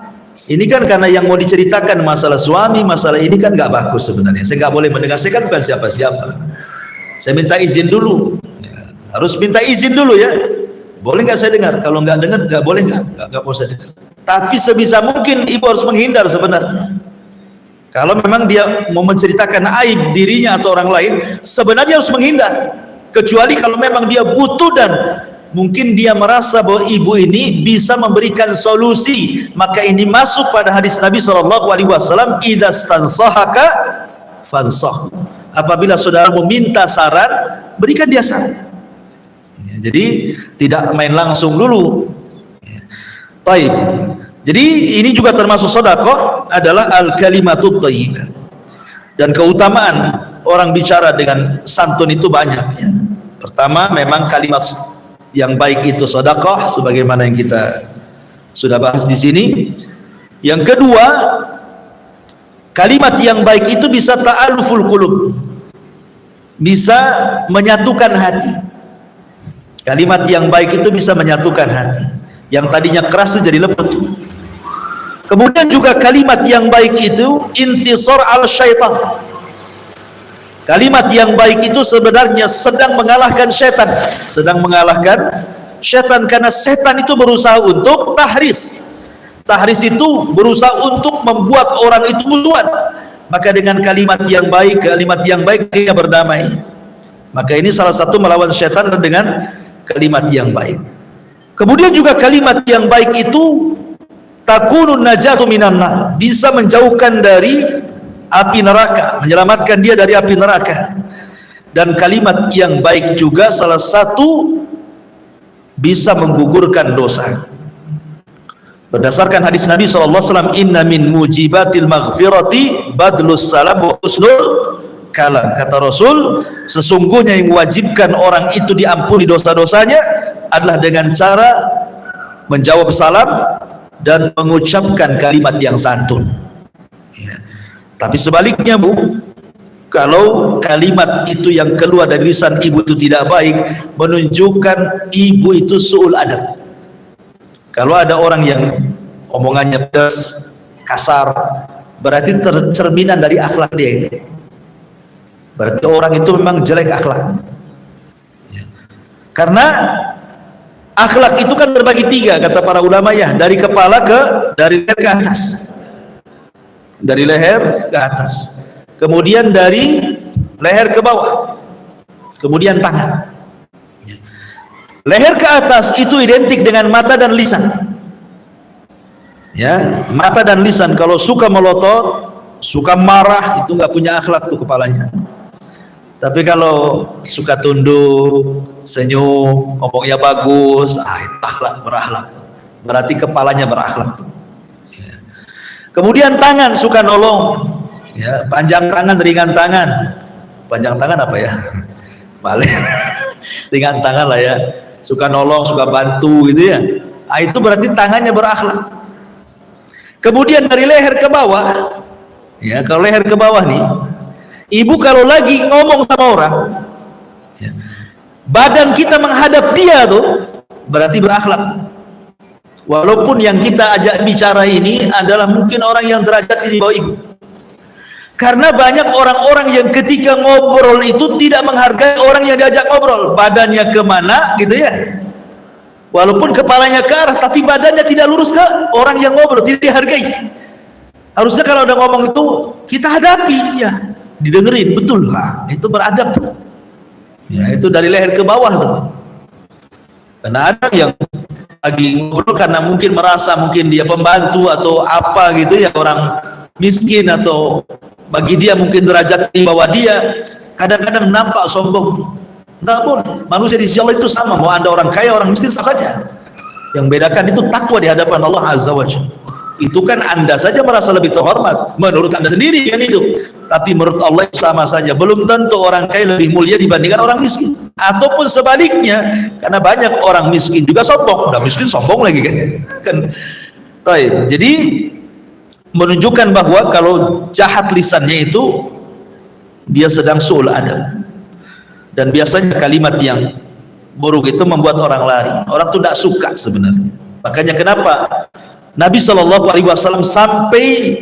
ini kan karena yang mau diceritakan masalah suami, masalah ini kan nggak bagus sebenarnya. Saya nggak boleh mendengar, saya kan bukan siapa-siapa. Saya minta izin dulu ya. Harus minta izin dulu ya. Boleh nggak saya dengar? Kalau nggak dengar, nggak boleh, nggak mau saya dengar. Tapi sebisa mungkin ibu harus menghindar sebenarnya. Kalau memang dia mau menceritakan aib dirinya atau orang lain, sebenarnya harus menghindar. Kecuali kalau memang dia butuh dan mungkin dia merasa bahwa ibu ini bisa memberikan solusi, maka ini masuk pada hadis Nabi SAW, idza stansahaka fansah. Apabila saudara meminta saran, berikan dia saran ya, jadi tidak main langsung dulu ya. Baik, jadi ini juga termasuk sedekah, adalah al-kalimatut thayyibah. Dan keutamaan orang bicara dengan santun itu banyak ya. Pertama, memang kalimat yang baik itu sedekah sebagaimana yang kita sudah bahas di sini. Yang kedua, kalimat yang baik itu bisa ta'aluful qulub, bisa menyatukan hati. Kalimat yang baik itu bisa menyatukan hati, yang tadinya keras itu jadi lembut. Kemudian juga kalimat yang baik itu intisar al syaitan. Kalimat yang baik itu sebenarnya sedang mengalahkan setan, sedang mengalahkan setan, karena setan itu berusaha untuk tahris. Tahris itu berusaha untuk membuat orang itu musuhan. Maka dengan kalimat yang baik dia berdamai. Maka ini salah satu melawan setan dengan kalimat yang baik. Kemudian juga kalimat yang baik itu takunun najatu minan nar, bisa menjauhkan dari api neraka, menyelamatkan dia dari api neraka. Dan kalimat yang baik juga salah satu bisa menggugurkan dosa. Berdasarkan hadis Nabi SAW, inna min mujibatil maghfirati badlus salam wa husnul kalam. Kata Rasul, sesungguhnya yang mewajibkan orang itu diampuni dosa-dosanya adalah dengan cara menjawab salam dan mengucapkan kalimat yang santun ya. Tapi sebaliknya Bu, Kalau kalimat itu yang keluar dari lisan ibu itu tidak baik, menunjukkan ibu itu su'ul adab. Kalau ada orang yang omongannya pedas, kasar, berarti tercerminan dari akhlak dia itu. Berarti orang itu memang jelek akhlaknya. Karena akhlak itu kan terbagi tiga, kata para ulama ya, dari kepala dari leher ke atas. Dari leher ke atas. Kemudian dari leher ke bawah, kemudian tangan. Leher ke atas itu identik dengan mata dan lisan. Ya, mata dan lisan. Kalau suka melotot, suka marah, itu nggak punya akhlak tuh kepalanya. Tapi kalau suka tunduk, senyum, ngomongnya bagus, itu akhlak, berakhlak. Berarti kepalanya berakhlak. Ya. Kemudian tangan, suka nolong. Ya, panjang tangan, ringan tangan. Panjang tangan apa ya? Balik. Ringan tangan lah ya. Suka nolong, suka bantu gitu ya. Itu berarti tangannya berakhlak. Kemudian dari leher ke bawah, ya, kalau leher ke bawah nih, ibu kalau lagi ngomong sama orang, ya, badan kita menghadap dia tuh, berarti berakhlak. Walaupun yang kita ajak bicara ini adalah mungkin orang yang derajat di bawah ibu. Karena banyak orang-orang yang ketika ngobrol itu tidak menghargai orang yang diajak ngobrol. Badannya kemana gitu ya. Walaupun kepalanya ke arah, tapi badannya tidak lurus ke orang yang ngobrol, tidak dihargai. Harusnya kalau udah ngomong itu kita hadapi, ya, didengerin, betul lah, itu beradab tuh. Ya, itu dari leher ke bawah tuh. Karena ada yang lagi ngobrol karena mungkin merasa mungkin dia pembantu atau apa gitu ya, orang miskin, atau bagi dia mungkin derajat di bawah dia, kadang-kadang nampak sombong. Tidak boleh. Manusia di sisi Allah itu sama, mau anda orang kaya orang miskin sama saja. Yang bedakan itu takwa di hadapan Allah Azza wa Jalla. Itu kan anda saja merasa lebih terhormat menurut anda sendiri kan itu, tapi menurut Allah sama saja. Belum tentu orang kaya lebih mulia dibandingkan orang miskin, ataupun sebaliknya, karena banyak orang miskin juga sombong, orang miskin sombong lagi kan. Jadi menunjukkan bahwa kalau jahat lisannya itu dia sedang su'ul adab. Dan biasanya kalimat yang buruk itu membuat orang lari. Orang itu tidak suka sebenarnya. Makanya kenapa Nabi SAW sampai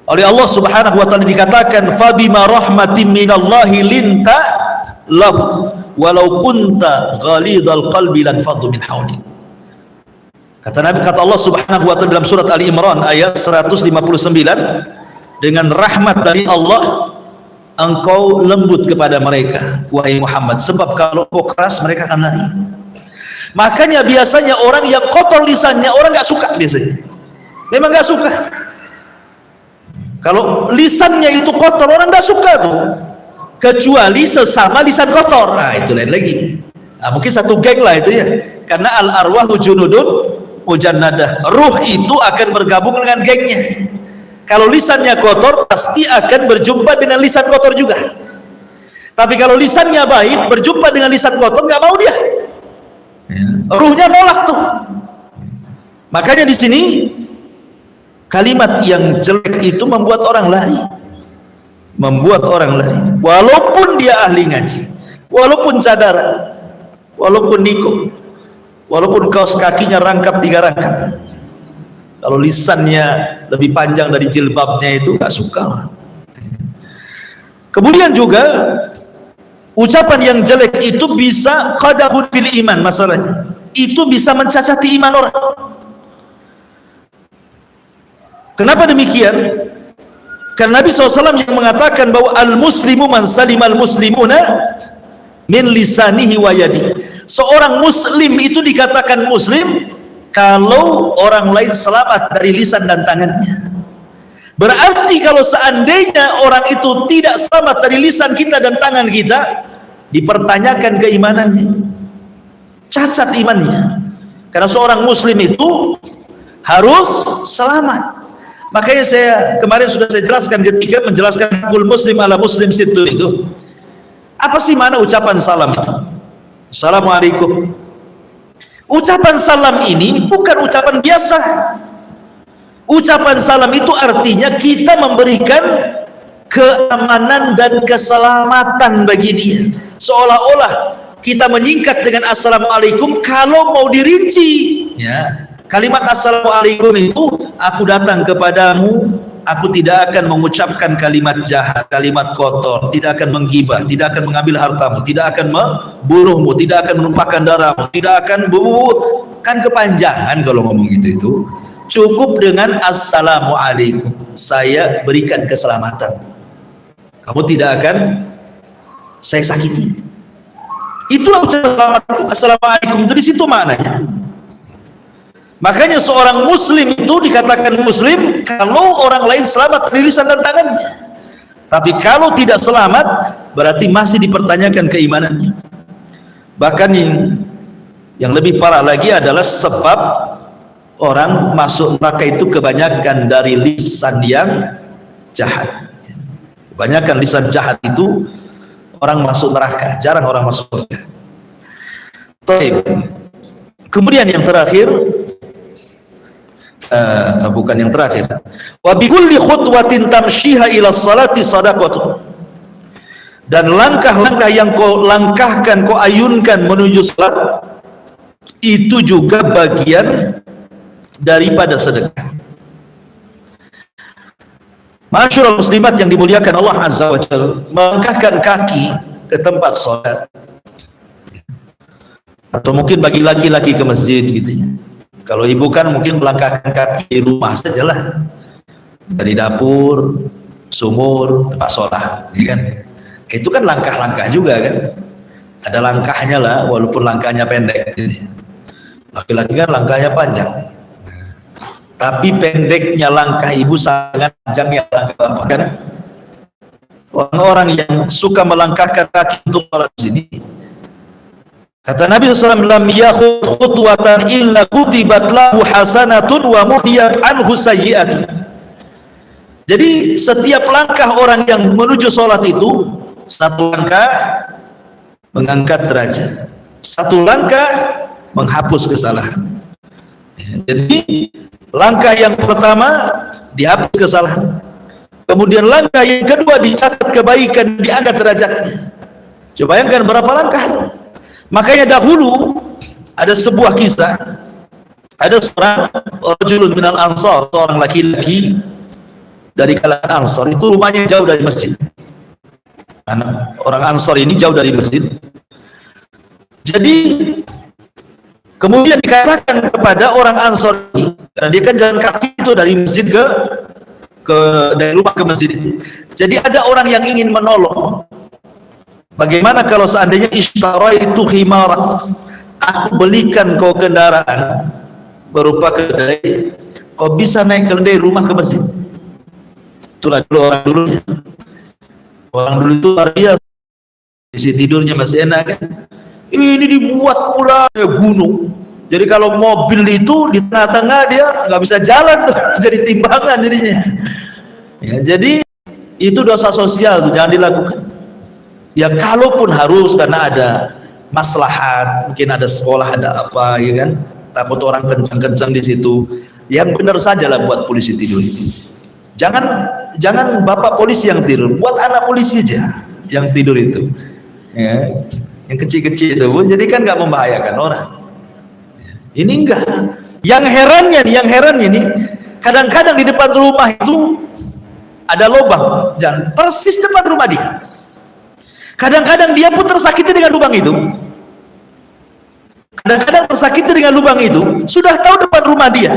oleh Allah Subhanahu wa taala dikatakan, fabima rahmatin minallahi linta lahu walau kunta ghalidhal qalbi lan faddu min hawlik. Kata Nabi, kata Allah Subhanahu wa taala dalam surat Ali Imran ayat 159, dengan rahmat dari Allah engkau lembut kepada mereka wahai Muhammad, sebab kalau kau keras mereka akan lari. Makanya biasanya orang yang kotor lisannya orang nggak suka, biasanya memang nggak suka. Kalau lisannya itu kotor orang nggak suka tuh, kecuali sesama lisan kotor. Nah itu lain lagi. Nah, mungkin satu geng lah itu ya, karena al arwahu junudun mujannadah, ruh itu akan bergabung dengan gengnya. Kalau lisannya kotor pasti akan berjumpa dengan lisan kotor juga. Tapi kalau lisannya baik berjumpa dengan lisan kotor nggak mau dia, ruhnya nolak tuh. Makanya di sini kalimat yang jelek itu membuat orang lari, membuat orang lari. Walaupun dia ahli ngaji, walaupun cadaran, walaupun nikung, walaupun kaos kakinya rangkap 3 rangkap, kalau lisannya lebih panjang dari jilbabnya itu gak suka orang. Kemudian juga ucapan yang jelek itu bisa qadahun fil iman, masalahnya itu bisa mencacati iman orang. Kenapa demikian? Karena Nabi SAW yang mengatakan bahwa al-muslimu man salimal muslimuna min lisanihi wa yadihi. Seorang muslim itu dikatakan muslim kalau orang lain selamat dari lisan dan tangannya. Berarti kalau seandainya orang itu tidak selamat dari lisan kita dan tangan kita, dipertanyakan keimanannya itu, cacat imannya. Karena seorang muslim itu harus selamat. Makanya saya kemarin sudah saya jelaskan ketika menjelaskan hakul muslim ala muslim situ itu. Apa sih mana ucapan salam itu? Assalamualaikum. Ucapan salam ini bukan ucapan biasa. Ucapan salam itu artinya kita memberikan keamanan dan keselamatan bagi dia. Seolah-olah kita menyingkat dengan assalamualaikum. Kalau mau dirinci, ya, kalimat assalamualaikum itu, aku datang kepadamu, aku tidak akan mengucapkan kalimat jahat, kalimat kotor, tidak akan menggibah, tidak akan mengambil hartamu, tidak akan membunuhmu, tidak akan menumpahkan darahmu, tidak akan kan kepanjangan kalau ngomong itu. Cukup dengan assalamualaikum, saya berikan keselamatan, kamu tidak akan saya sakiti. Itulah ucapan assalamualaikum, dari situ maknanya. Makanya seorang muslim itu dikatakan muslim kalau orang lain selamat dari lisan dan tangannya. Tapi kalau tidak selamat, berarti masih dipertanyakan keimanannya. Bahkan yang lebih parah lagi adalah sebab orang masuk neraka itu kebanyakan dari lisan yang jahat. Kebanyakan lisan jahat itu orang masuk neraka, jarang orang masuk surga. Kemudian yang terakhir, bukan yang terakhir, wa bi kulli khutwatin tamshiha ila salati sadaqatu, dan langkah-langkah yang kau langkahkan, kau ayunkan menuju salat, itu juga bagian daripada sedekah. Masyarul muslimat yang dimuliakan Allah Azza wa Jalla, melangkahkan kaki ke tempat sholat, atau mungkin bagi laki-laki ke masjid gitu ya. Kalau ibu kan mungkin melangkahkan kaki di rumah sajalah, dari dapur, sumur, tempat sholat, ya kan? Itu kan langkah-langkah juga kan, ada langkahnya lah, walaupun langkahnya pendek gitu. Laki-laki kan langkahnya panjang, tapi pendeknya langkah ibu sangat panjangnya langkah bapak kan. Orang-orang yang suka melangkahkan kaki untuk sholat sini, kata Nabi SAW, lam yakhud khutwatan illa kutibat lahu hasanatun wa muhiyat anhu sayyi'atun. Jadi setiap langkah orang yang menuju sholat itu, satu langkah mengangkat derajat, satu langkah menghapus kesalahan. Jadi langkah yang pertama dihapus kesalahan, kemudian langkah yang kedua dicatat kebaikan, diangkat derajatnya. Coba bayangkan berapa langkah. Makanya dahulu ada sebuah kisah, ada seorang rajulun minal ansar, seorang laki-laki dari kalangan Ansar, itu rumahnya jauh dari masjid. Anak orang Ansar ini jauh dari masjid. Jadi kemudian dikatakan kepada orang Ansar ini, karena dia kan jalan kaki itu dari masjid dari rumah ke masjid itu. Jadi ada orang yang ingin menolong. Bagaimana kalau seandainya ishtaraitu khimara, aku belikan kau kendaraan berupa keledai, kau bisa naik keledai rumah ke masjid. Itulah dulu orang dulu. Orang dulu itu luar biasa. Isi tidurnya masih enak kan. Ini dibuat pula gunung. Jadi kalau mobil itu di tengah-tengah dia nggak bisa jalan tuh, jadi timbangan jadinya. Ya, jadi itu dosa sosial tuh, jangan dilakukan. Ya kalaupun harus karena ada maslahat, mungkin ada sekolah, ada apa, ya kan? Takut orang kencang-kencang di situ. Yang benar sajalah buat polisi tidur itu. Jangan bapak polisi yang tidur, buat anak polisi aja yang tidur itu. Ya, yang kecil-kecil itu, jadi kan nggak membahayakan orang. Ini enggak. Yang herannya nih, kadang-kadang di depan rumah itu ada lubang, dan persis depan rumah dia. Kadang-kadang dia pun tersakiti dengan lubang itu. Kadang-kadang tersakiti dengan lubang itu, sudah tahu depan rumah dia.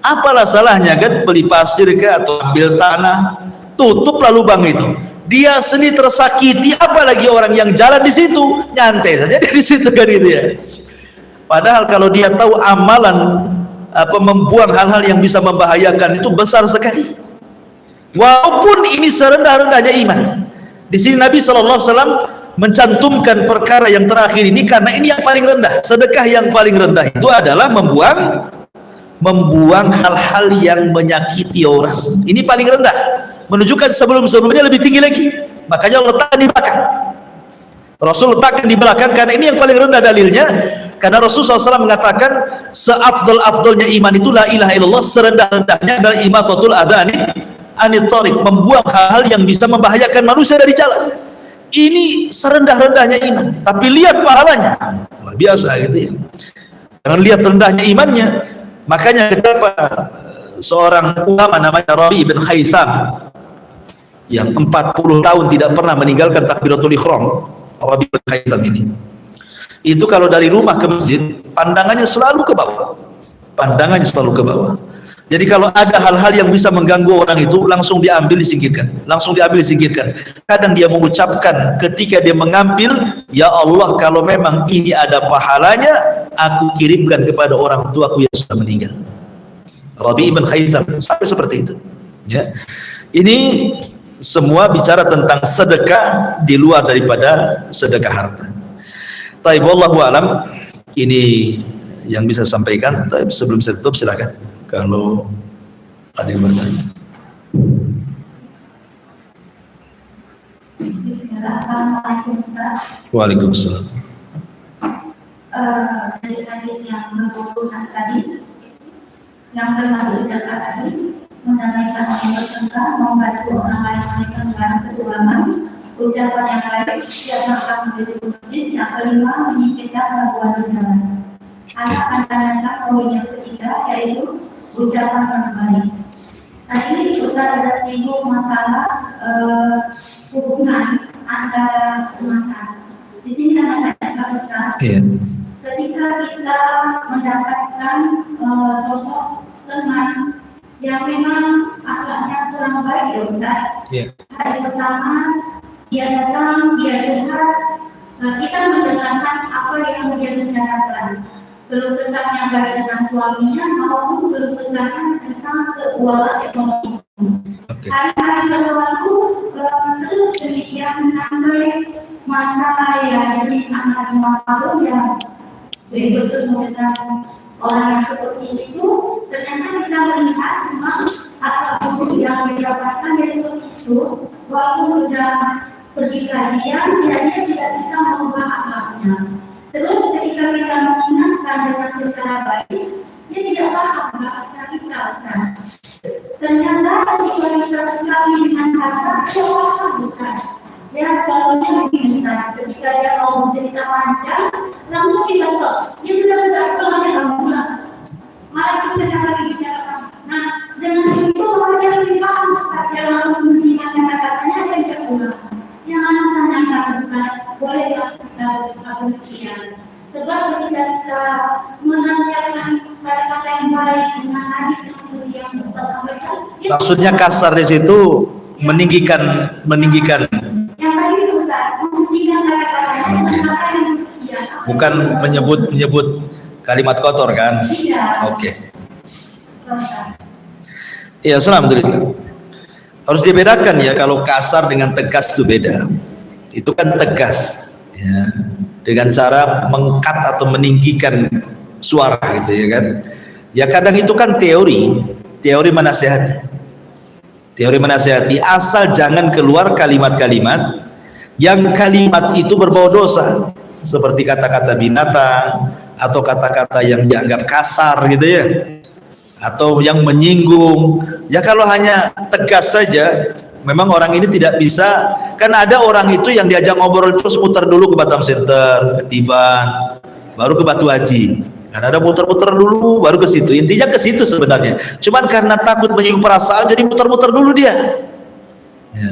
Apalah salahnya kan, beli pasir ke atau ambil tanah, tutuplah lubang itu. Dia sendiri tersakiti, apalagi orang yang jalan di situ, nyantai saja di situ kan gitu ya. Padahal kalau dia tahu amalan membuang hal-hal yang bisa membahayakan itu besar sekali. Walaupun ini serendah-rendahnya iman. Di sini Nabi SAW mencantumkan perkara yang terakhir ini karena ini yang paling rendah. Sedekah yang paling rendah itu adalah membuang hal-hal yang menyakiti orang. Ini paling rendah. Menunjukkan sebelum-sebelumnya lebih tinggi lagi. Makanya letakkan di belakang. Rasul letakkan di belakang karena ini yang paling rendah dalilnya. Karena Rasulullah SAW mengatakan seafdal-afdalnya iman itu la ilaha illallah, serendah-rendahnya adalah imatatul adhani anit thariq, membuang hal-hal yang bisa membahayakan manusia dari jalan. Ini serendah-rendahnya iman, tapi lihat pahalanya luar biasa gitu ya. Jangan lihat rendahnya imannya. Makanya kenapa seorang ulama namanya Rabi bin Khaytham yang 40 tahun tidak pernah meninggalkan takbiratul ihram, Rabi bin Khaytham ini, itu kalau dari rumah ke masjid pandangannya selalu ke bawah, pandangannya selalu ke bawah. Jadi kalau ada hal-hal yang bisa mengganggu orang itu, langsung diambil disingkirkan, langsung diambil disingkirkan. Kadang dia mengucapkan ketika dia mengambil, ya Allah, kalau memang ini ada pahalanya, aku kirimkan kepada orang tuaku yang sudah meninggal. Rabi bin Khaytham sampai seperti itu ya. Ini semua bicara tentang sedekah di luar daripada sedekah harta. Taib, wallahu alam, ini yang bisa sampaikan. Taib, sebelum saya tutup silakan kalau ada yang bertanya. Assalamualaikum. Waalaikumsalam. Dari hadis yang berhubungan tadi, yang termasuk zakat tadi, mendamaikan orang bertengkar, membantu orang lain menaikkan barang keuangan, ucapan yang baik, siap makan menjadi masjid, yang kelima menyingkirkan gangguan di jalan. Anak pandangan poin yang ketiga yaitu ucapan yang baik. Tadi Ustaz ada singgung masalah hubungan antara umat. Di sini anak-anak Ustaz. Ketika kita mendapatkan sosok teman yang memang akhlaknya kurang baik ya Ustaz. Hari pertama dia datang, dia curhat, kita mendengarkan apa yang dia bicarakan. Keluh kesahnya baik dengan suaminya maupun keluh kesahnya tentang keuangan ekonomi. Hari-hari berlalu terus demikian sampai masa ya jadi anak 5 tahun ya betul mengenal orang yang seperti itu. Ternyata kita melihat memang apapun yang didapatkan ya seperti itu, walaupun sudah pergi kajian dia tidak bisa mengubah akhlaknya. Terus ketika kita mengingatkan dengan secara baik, dia tidak paham bahasa kita Ustaz. Ternyata jika kita sekali dengan kasar, dia paham Ustaz. Ya, contohnya begini Ustaz, ketika dia mau cerita panjang, langsung kita stop. Dia sudah pulang yang pulang. Malah kita lagi bicarakan. Nah, dengan itu orang yang lebih paham Ustaz, dia langsung menghentikan kata-katanya dan dia pulang. Yang anak tanyakan Ustaz, bolehkah kita bersikap demikian? Sebab ketika kita menasihatkan kata-kata yang baik dengan hadis yang Ustaz sampaikan, maksudnya kasar di situ meninggikan yang tadi itu Ustaz, meninggikan kata-kata yang bukan menyebut kalimat kotor kan? Iya. Oke. Iya, alhamdulillah. Harus dibedakan ya, kalau kasar dengan tegas itu beda. Itu kan tegas ya, dengan cara mengkat atau meninggikan suara gitu ya kan. Ya kadang itu kan teori menasihati. Teori menasihati asal jangan keluar kalimat-kalimat yang kalimat itu berbau dosa, seperti kata-kata binatang atau kata-kata yang dianggap kasar gitu ya, atau yang menyinggung. Ya kalau hanya tegas saja, memang orang ini tidak bisa. Kan ada orang itu yang diajak ngobrol terus muter dulu ke Batam Center, ke Tiban, baru ke Batu Haji. Kan ada muter-muter dulu baru ke situ. Intinya ke situ sebenarnya. Cuman karena takut menyinggung perasaan jadi muter-muter dulu dia. Ya.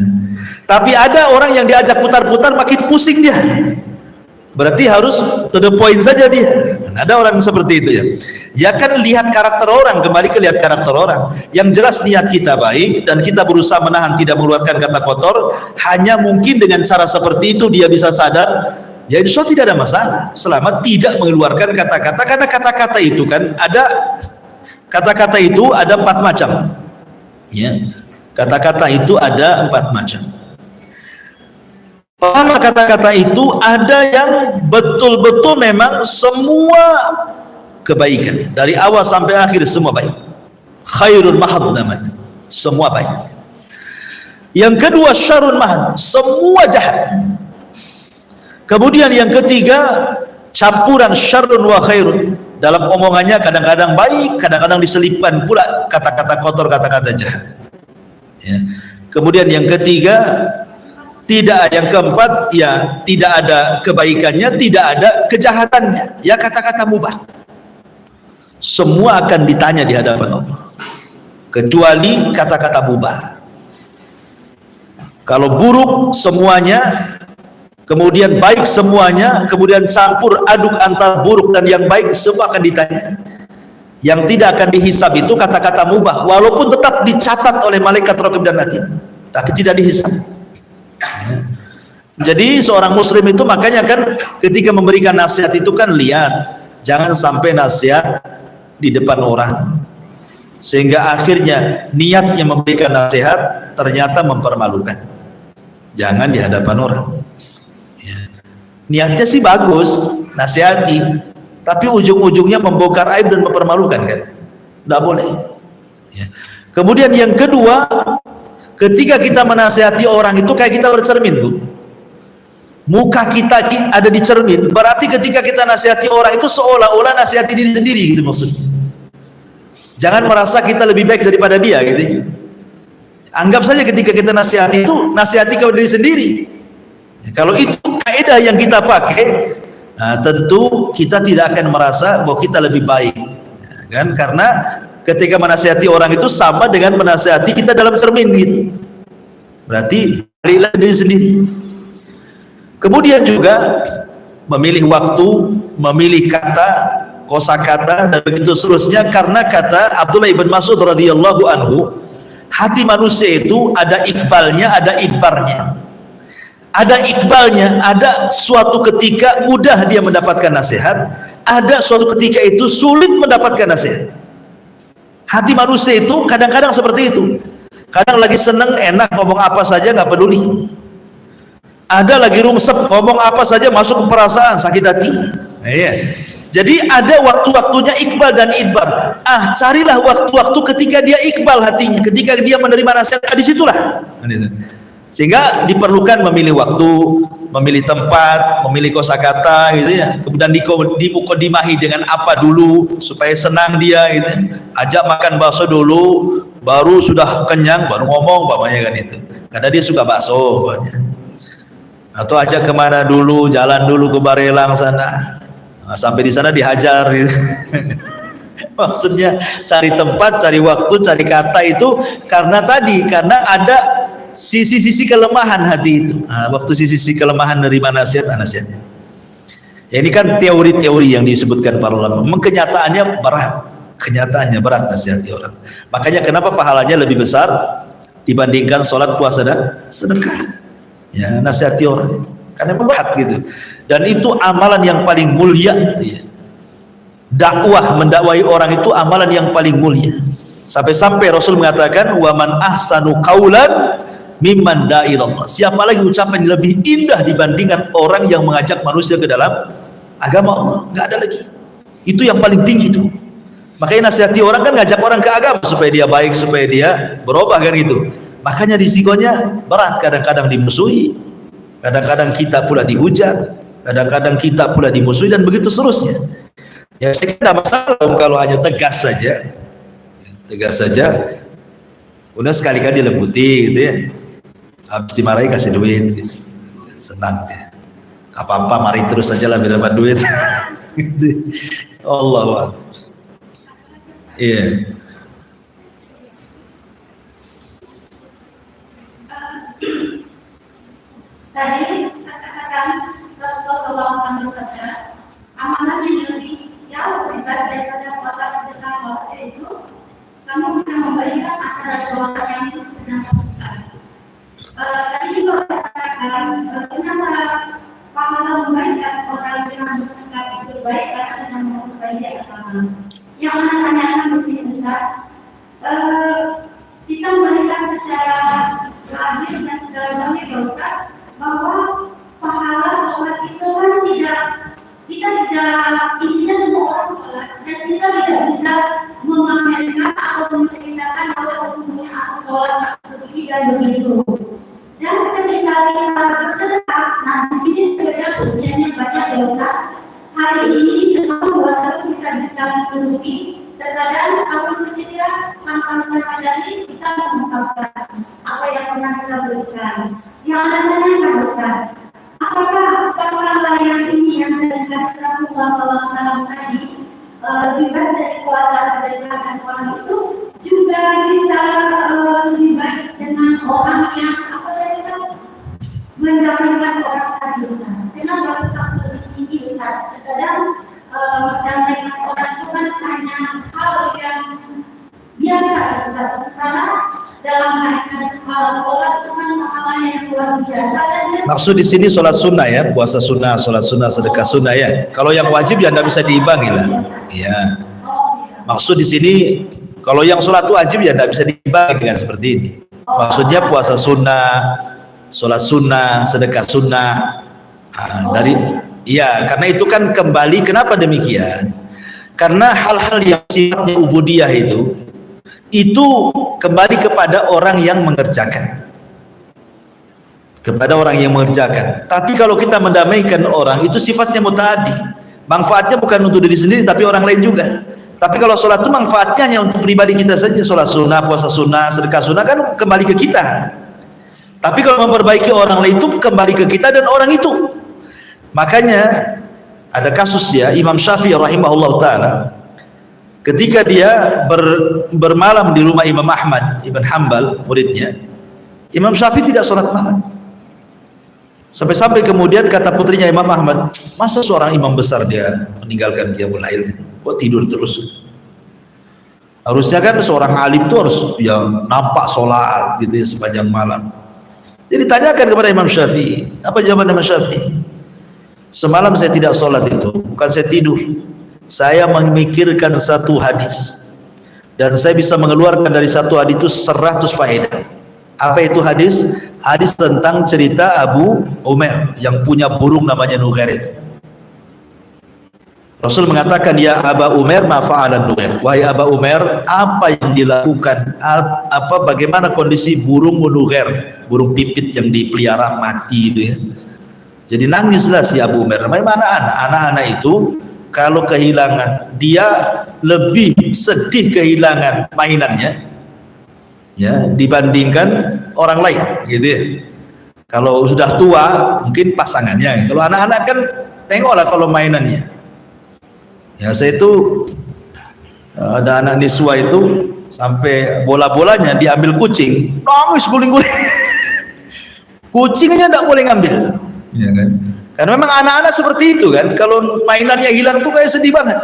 Tapi ada orang yang diajak putar-putar makin pusing dia. Berarti harus to the point saja dia. Ada orang seperti itu ya. Ya kan lihat karakter orang, kembali ke lihat karakter orang. Yang jelas niat kita baik dan kita berusaha menahan tidak mengeluarkan kata kotor. Hanya mungkin dengan cara seperti itu dia bisa sadar, ya insya Allah tidak ada masalah selama tidak mengeluarkan kata-kata. Karena kata-kata itu kan ada, kata-kata itu ada 4 macam. Ya, kata-kata itu ada 4 macam. Karena kata-kata itu ada yang betul-betul memang semua kebaikan dari awal sampai akhir semua baik, khairun mahad namanya, semua baik. Yang kedua syarrun mahad, semua jahat. Kemudian yang ketiga campuran syarrun wa khairun, dalam omongannya kadang-kadang baik, kadang-kadang diselipkan pula kata-kata kotor, kata-kata jahat Ya. Kemudian yang ketiga, yang keempat, ya tidak ada kebaikannya, tidak ada kejahatannya, ya kata-kata mubah. Semua akan ditanya di hadapan Allah, kecuali kata-kata mubah. Kalau buruk semuanya, kemudian baik semuanya, kemudian campur aduk antara buruk dan yang baik, semua akan ditanya. Yang tidak akan dihisab itu kata-kata mubah, walaupun tetap dicatat oleh malaikat raqib dan atid, tapi tidak dihisab. Jadi seorang muslim itu makanya kan ketika memberikan nasihat itu kan lihat, jangan sampai nasihat di depan orang, sehingga akhirnya niatnya memberikan nasihat ternyata mempermalukan. Jangan di hadapan orang. Ya. Niatnya sih bagus, nasihati, tapi ujung-ujungnya membongkar aib dan mempermalukan kan? Tidak boleh. Ya. Kemudian yang kedua, ketika kita menasihati orang itu kayak kita bercermin, Bu. Muka kita ada di cermin, berarti ketika kita nasihati orang itu seolah-olah nasihati diri sendiri gitu maksudnya. Jangan merasa kita lebih baik daripada dia gitu. Anggap saja ketika kita nasihati itu nasihati kepada diri sendiri. Kalau itu kaidah yang kita pakai, nah, tentu kita tidak akan merasa bahwa kita lebih baik, kan? Karena ketika menasihati orang itu sama dengan menasihati kita dalam cermin gitu. Berarti baliklah diri sendiri. Kemudian juga memilih waktu, memilih kata, kosakata dan begitu seterusnya, karena kata Abdullah ibn Mas'ud radhiyallahu anhu, hati manusia itu ada ikbalnya, ada idbarnya. Ada ikbalnya, ada suatu ketika mudah dia mendapatkan nasihat, ada suatu ketika itu sulit mendapatkan nasihat. Hati manusia itu kadang-kadang seperti itu. Kadang lagi seneng, enak, ngomong apa saja nggak peduli. Ada lagi rungsep, ngomong apa saja masuk ke perasaan, sakit hati. Iya. Jadi ada waktu-waktunya iqbal dan idbar. Carilah waktu-waktu ketika dia iqbal hatinya, ketika dia menerima nasihat, disitulah. Sehingga diperlukan memilih waktu, memilih tempat, memilih kosakata gitu ya. Kemudian dimuqaddimahi dengan apa dulu supaya senang dia gitu. Ajak makan bakso dulu, baru sudah kenyang baru ngomong bapaknya kan itu. Karena dia suka bakso bapaknya. Atau ajak kemana dulu, jalan dulu ke Barelang sana. Nah, sampai di sana dihajar gitu. Maksudnya cari tempat, cari waktu, cari kata itu karena ada sisi-sisi kelemahan hati itu. Nah, waktu sisi kelemahan dari nasihatnya. Ya, ini kan teori-teori yang disebutkan para ulama. Kenyataannya berat nasihati orang. Makanya kenapa pahalanya lebih besar dibandingkan sholat, puasa dan sedekah. Ya, nasihati orang itu karena berat gitu, dan itu amalan yang paling mulia ya. Mendakwai orang itu amalan yang paling mulia, sampai-sampai Rasul mengatakan wa man ahsanu qaulan mimman da'a ilallah. Siapa lagi ucapan yang lebih indah dibandingkan orang yang mengajak manusia ke dalam agama Allah? Nggak ada lagi. Itu yang paling tinggi itu. Makanya nasihati orang kan ngajak orang ke agama supaya dia baik, supaya dia berubah kan gitu. Makanya risikonya berat, kadang-kadang dimusuhi, kadang-kadang kita pula dihujat, kadang-kadang kita pula dimusuhi dan begitu seterusnya. Ya saya kira tidak masalah kalau hanya tegas saja, udah sekali-kali dilembuti gitu ya, habis dimarahi kasih duit gitu, senang dia. Apa-apa mari terus saja lah biar dapat duit. Allah. Iya. Tadi katakan Rasulullah SAW, amalan yang lebih jauh daripada puasa sedekah sholat itu, kamu bisa memberikan antara sholat yang itu sedang lakukan. Tadi juga katakan kenapa pahala memberikan orang yang bersedekah itu baik karena sedang memperbaiki agama. Yang mana tanyakan di sini Ustaz, kita memberikan secara lahir dan secara batin Ustaz, bahwa pahala sholat itu kan kita tidak intinya semua orang sholat, dan kita tidak bisa memamerkan atau menceritakan bahwa sesungguhnya aku sholat begini dan begitu. Dan ketika kita bersedekah, nah di sini berbeda ujiannya banyak ya Ustaz. Hari ini setelah buat kita bisa menutupi, terkadang kalau ketika tanpa kita sadari kita mengungkapkan. dalam hadis sholat itu kan amalan yang luar biasa dan Maksud di sini sholat sunnah ya, puasa sunnah, sholat sunnah, sedekah sunnah ya. Kalau yang wajib ya tidak bisa diimbangi lah. Ya. Maksud di sini kalau yang sholat wajib ya tidak bisa diimbangi dengan seperti ini. Maksudnya puasa sunnah, sholat sunnah, sedekah sunnah. Karena itu kan kembali, kenapa demikian? Karena hal-hal yang sifatnya ubudiyah itu kembali kepada orang yang mengerjakan. Tapi kalau kita mendamaikan orang, itu sifatnya mutaaddi. Manfaatnya bukan untuk diri sendiri, tapi orang lain juga. Tapi kalau sholat itu manfaatnya hanya untuk pribadi kita saja. Sholat sunnah, puasa sunnah, sedekah sunnah kan kembali ke kita. Tapi kalau memperbaiki orang lain itu kembali ke kita dan orang itu. Makanya ada kasus ya, Imam Syafi'i rahimahullah ta'ala, ketika dia bermalam di rumah Imam Ahmad Ibn Hanbal, muridnya, Imam Syafi'i tidak sholat malam. Sampai-sampai kemudian kata putrinya Imam Ahmad, masa seorang imam besar dia meninggalkan qiyamul lail, kok tidur terus? Harusnya kan seorang alim itu harus ya nampak sholat gitu ya sepanjang malam. Jadi tanyakan kepada Imam Syafi'i, apa jawaban Imam Syafi'i? Semalam saya tidak sholat itu, bukan saya tidur, saya memikirkan satu hadis dan saya bisa mengeluarkan dari satu hadis itu 100 faedah. Apa itu hadis? Hadis tentang cerita Abu Umair yang punya burung namanya Nughair itu. Rasul mengatakan, ya Aba Umair ma fa'ala Nughair, wahai Aba Umair, apa yang dilakukan, bagaimana kondisi burung Nughair, burung pipit yang dipelihara mati itu ya. Jadi nangislah si Abu Umair. Mana anak-anak itu kalau kehilangan, dia lebih sedih kehilangan mainannya ya dibandingkan orang lain gitu ya. Kalau sudah tua mungkin pasangannya, kalau anak-anak kan tengoklah kalau mainannya ya. Saya itu ada anak niswa itu sampai bola-bolanya diambil kucing, nangis guling-guling. Kucingnya tidak boleh ngambil ya kan? Karena memang anak-anak seperti itu kan, kalau mainannya hilang tuh kayak sedih banget.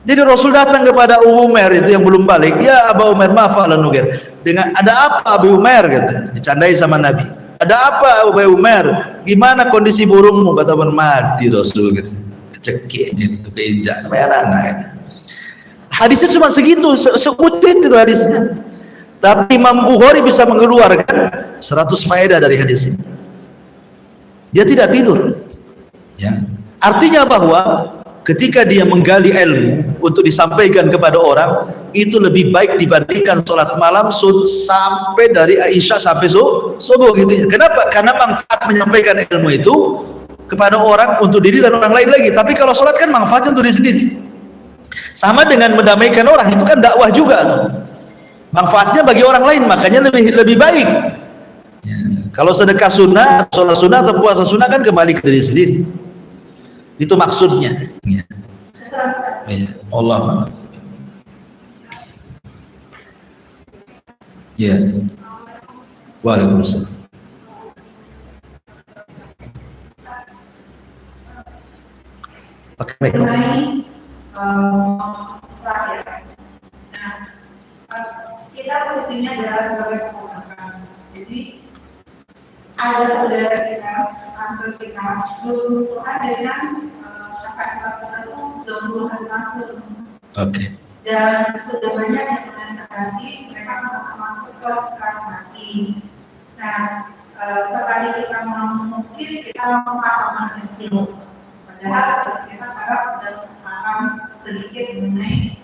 Jadi Rasul datang kepada Abu Umair itu yang belum balik, ya Abu Umair ma fa'ala Nughair, dengan ada apa Abu Umair, kata, dicandai sama Nabi. Ada apa Abu Umair, gimana kondisi burungmu? Kata mati Rasul gitu. Kecekik itu keinjak namanya anak-anak gitu. Hadisnya cuma segitu, sekutit itu hadisnya. Tapi Imam Bukhari bisa mengeluarkan 100 faedah dari hadis ini. Dia tidak tidur ya. Artinya bahwa ketika dia menggali ilmu untuk disampaikan kepada orang, itu lebih baik dibandingkan sholat malam sampai dari Aisyah sampai subuh gitu ya. Kenapa? Karena manfaat menyampaikan ilmu itu kepada orang untuk diri dan orang lain lagi. Tapi kalau sholat kan manfaatnya untuk diri sendiri. Sama dengan mendamaikan orang, itu kan dakwah juga tuh. Manfaatnya bagi orang lain, makanya lebih baik ya. Kalau sedekah sunnah, sholat sunnah atau puasa sunnah kan kembali ke diri sendiri. Itu maksudnya ya. Allah ya. Waalaikumsalam. Pakai kita posisinya adalah sebagai keponakan. Jadi ada saudara kita, tante kita, dulu dengan kakak kita itu belum puluhan tahun. Oke. Dan sudah banyak yang menanti mereka masuk ke sekarang mati. Nah, sekali kita mungkin kita pengalaman kecil. Padahal kita harap dan paham sedikit mengenai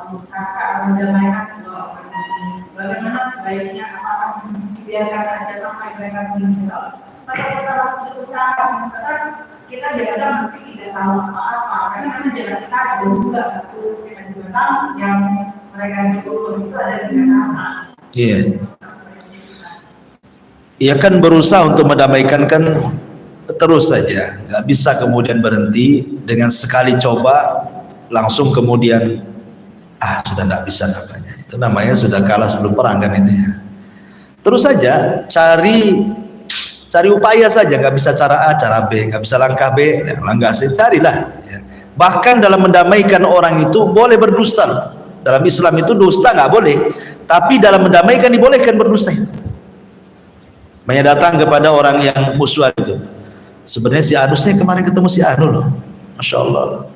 usaha mendamaikan kedua orang ini. Bagaimana sebaiknya, apakah dibiarkan aja sampai mereka meninggal? Tapi kita harus berusaha, karena kita jangan mesti tidak tahu apa-apa. Karena memang jangan kita ada juga satu, kita juga tahu yang mereka itu ada di mana. Iya. Ia kan berusaha untuk mendamaikan kan terus saja, nggak bisa kemudian berhenti dengan sekali coba langsung kemudian sudah nggak bisa namanya. Itu namanya sudah kalah sebelum perang kan itu ya. Terus saja cari upaya saja, nggak bisa cara A, cara B, nggak bisa langkah B, langkah C, carilah. Ya. Bahkan dalam mendamaikan orang itu boleh berdusta. Dalam Islam itu dusta nggak boleh. Tapi dalam mendamaikan dibolehkan berdusta itu. Banyak datang kepada orang yang musuhan itu. Sebenarnya si Anu, saya kemarin ketemu si Anu loh, Masya Allah.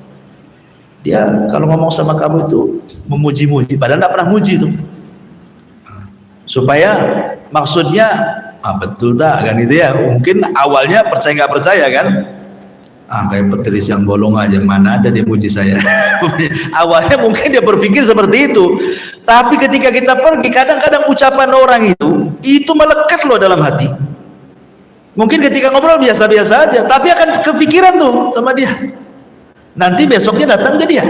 Dia kalau ngomong sama kamu itu memuji-muji, padahal tidak pernah muji itu. Supaya maksudnya, betul tak kan itu ya? Mungkin awalnya percaya nggak percaya kan? Kayak petiris yang bolong aja, mana ada dia muji saya. Awalnya mungkin dia berpikir seperti itu. Tapi ketika kita pergi, kadang-kadang ucapan orang itu melekat loh dalam hati. Mungkin ketika ngobrol biasa-biasa aja, tapi akan kepikiran tuh sama dia. Nanti besoknya datang ke dia.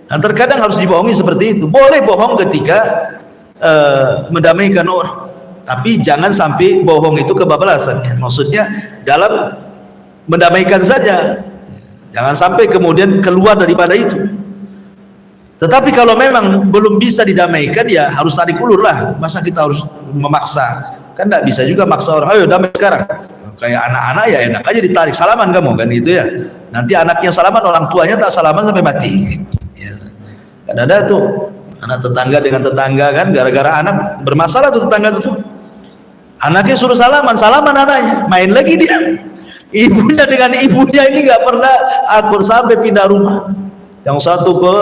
Nah, terkadang harus dibohongi seperti itu. Boleh bohong ketika mendamaikan orang, tapi jangan sampai bohong itu kebablasan. Maksudnya dalam mendamaikan saja, jangan sampai kemudian keluar daripada itu. Tetapi kalau memang belum bisa didamaikan, ya harus tarik ulur lah. Masa kita harus memaksa? Kan tidak bisa juga maksa orang, ayo damai sekarang. Kayak anak-anak ya enak aja ditarik, salaman kamu kan gitu ya. Nanti anaknya salaman, orang tuanya tak salaman sampai mati. Ya. Kan ada tuh anak tetangga dengan tetangga kan, gara-gara anak bermasalah tuh tetangga tuh. Anaknya suruh salaman anaknya, main lagi dia. Ibunya dengan ibunya ini nggak pernah akur sampai pindah rumah. Yang satu ke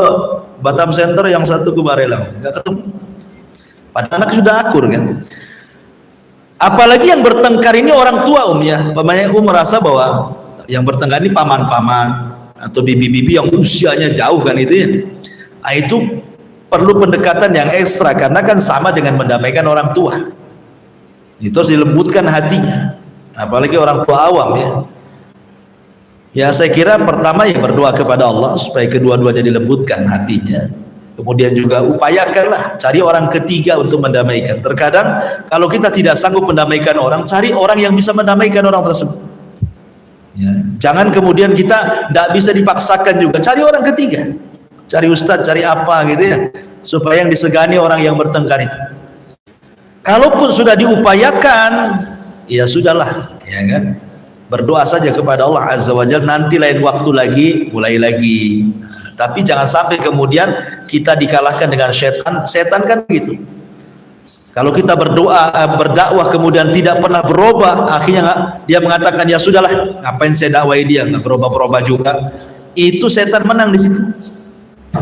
Batam Center, yang satu ke Barelang, nggak ketemu. Padahal anak sudah akur kan. Apalagi yang bertengkar ini orang tua ya. Pamannya merasa bahwa yang bertengkar ini paman-paman atau bibi-bibi yang usianya jauh kan itu ya. Nah, itu perlu pendekatan yang ekstra karena kan sama dengan mendamaikan orang tua. Itu harus dilembutkan hatinya. Apalagi orang tua awam ya. Ya saya kira pertama ya berdoa kepada Allah supaya kedua-duanya dilembutkan hatinya. Kemudian juga upayakanlah cari orang ketiga untuk mendamaikan. Terkadang kalau kita tidak sanggup mendamaikan orang, cari orang yang bisa mendamaikan orang tersebut. Ya, jangan kemudian kita tidak bisa dipaksakan juga. Cari orang ketiga, cari ustadz, cari apa gitu ya, supaya yang disegani orang yang bertengkar itu. Kalaupun sudah diupayakan, ya sudahlah, ya kan. Berdoa saja kepada Allah Azza wa Jalla. Nanti lain waktu lagi, mulai lagi. Tapi jangan sampai kemudian kita dikalahkan dengan setan. Setan kan begitu. Kalau kita berdoa, berdakwah kemudian tidak pernah berubah, akhirnya dia mengatakan ya sudahlah, ngapain saya dakwai dia, nggak berubah-berubah juga. Itu setan menang di situ.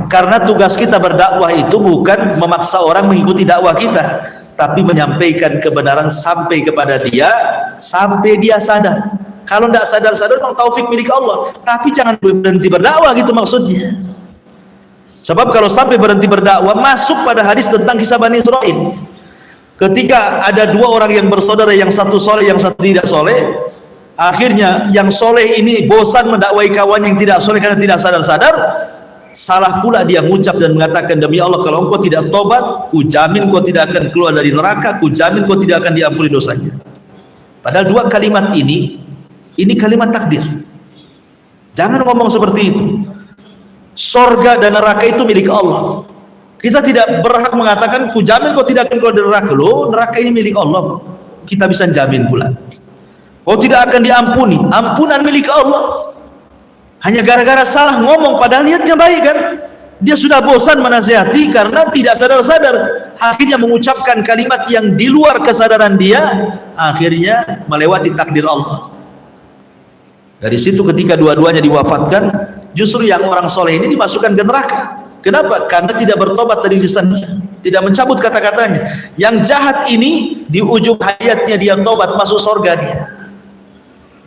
Karena tugas kita berdakwah itu bukan memaksa orang mengikuti dakwah kita, tapi menyampaikan kebenaran sampai kepada dia, sampai dia sadar. Kalau tidak sadar-sadar memang taufik milik Allah, tapi jangan berhenti berdakwah gitu maksudnya. Sebab kalau sampai berhenti berdakwah, masuk pada hadis tentang kisah Bani Israil. Ketika ada dua orang yang bersaudara, yang satu soleh, yang satu tidak soleh, akhirnya yang soleh ini bosan mendakwai kawan yang tidak soleh karena tidak sadar-sadar. Salah pula dia mengucap dan mengatakan, demi Allah kalau engkau tidak tobat, ku jamin kau tidak akan keluar dari neraka, ku jamin kau tidak akan diampuni dosanya. Padahal dua kalimat ini kalimat takdir. Jangan ngomong seperti itu. Sorga dan neraka itu milik Allah. Kita tidak berhak mengatakan ku jamin kau tidak akan keluar dari neraka. Loh, neraka ini milik Allah. Kita bisa jamin pula. Kau tidak akan diampuni. Ampunan milik Allah. Hanya gara-gara salah ngomong padahal niatnya baik kan. Dia sudah bosan menasihati karena tidak sadar-sadar. Akhirnya mengucapkan kalimat yang di luar kesadaran dia. Akhirnya melewati takdir Allah. Dari situ ketika dua-duanya diwafatkan, justru yang orang soleh ini dimasukkan ke neraka. Kenapa? Karena tidak bertobat dari lisannya, tidak mencabut kata-katanya. Yang jahat ini di ujung hayatnya dia tobat, masuk surga dia.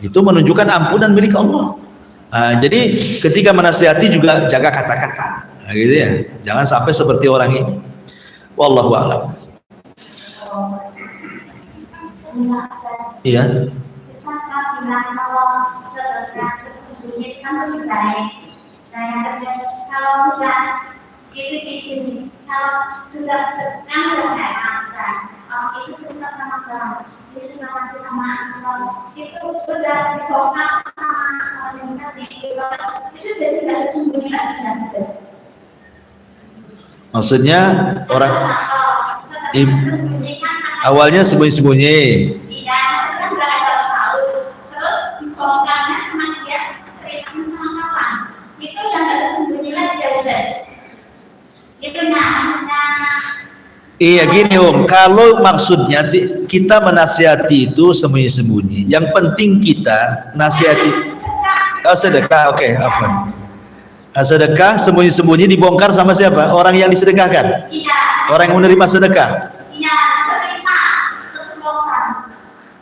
Itu menunjukkan ampunan milik Allah. Jadi ketika menasihati juga jaga kata-kata, gitu ya. Jangan sampai seperti orang ini. Wallahu a'lam. Iya. Kalau sudah itu kalau sudah terkandung itu sudah sama kamu, itu sama itu sudah dibongkar sama itu jadi tidak sembunyi lagi. Maksudnya orang awalnya sembunyi-sembunyi. Iya gini kalau maksudnya kita menasihati itu sembunyi-sembunyi. Yang penting kita nasihati. Sedekah, oke, afwan. Sedekah sembunyi-sembunyi dibongkar sama siapa? Orang yang disedekahkan. Iya. Orang yang menerima sedekah. Iya, menerima keceplosan.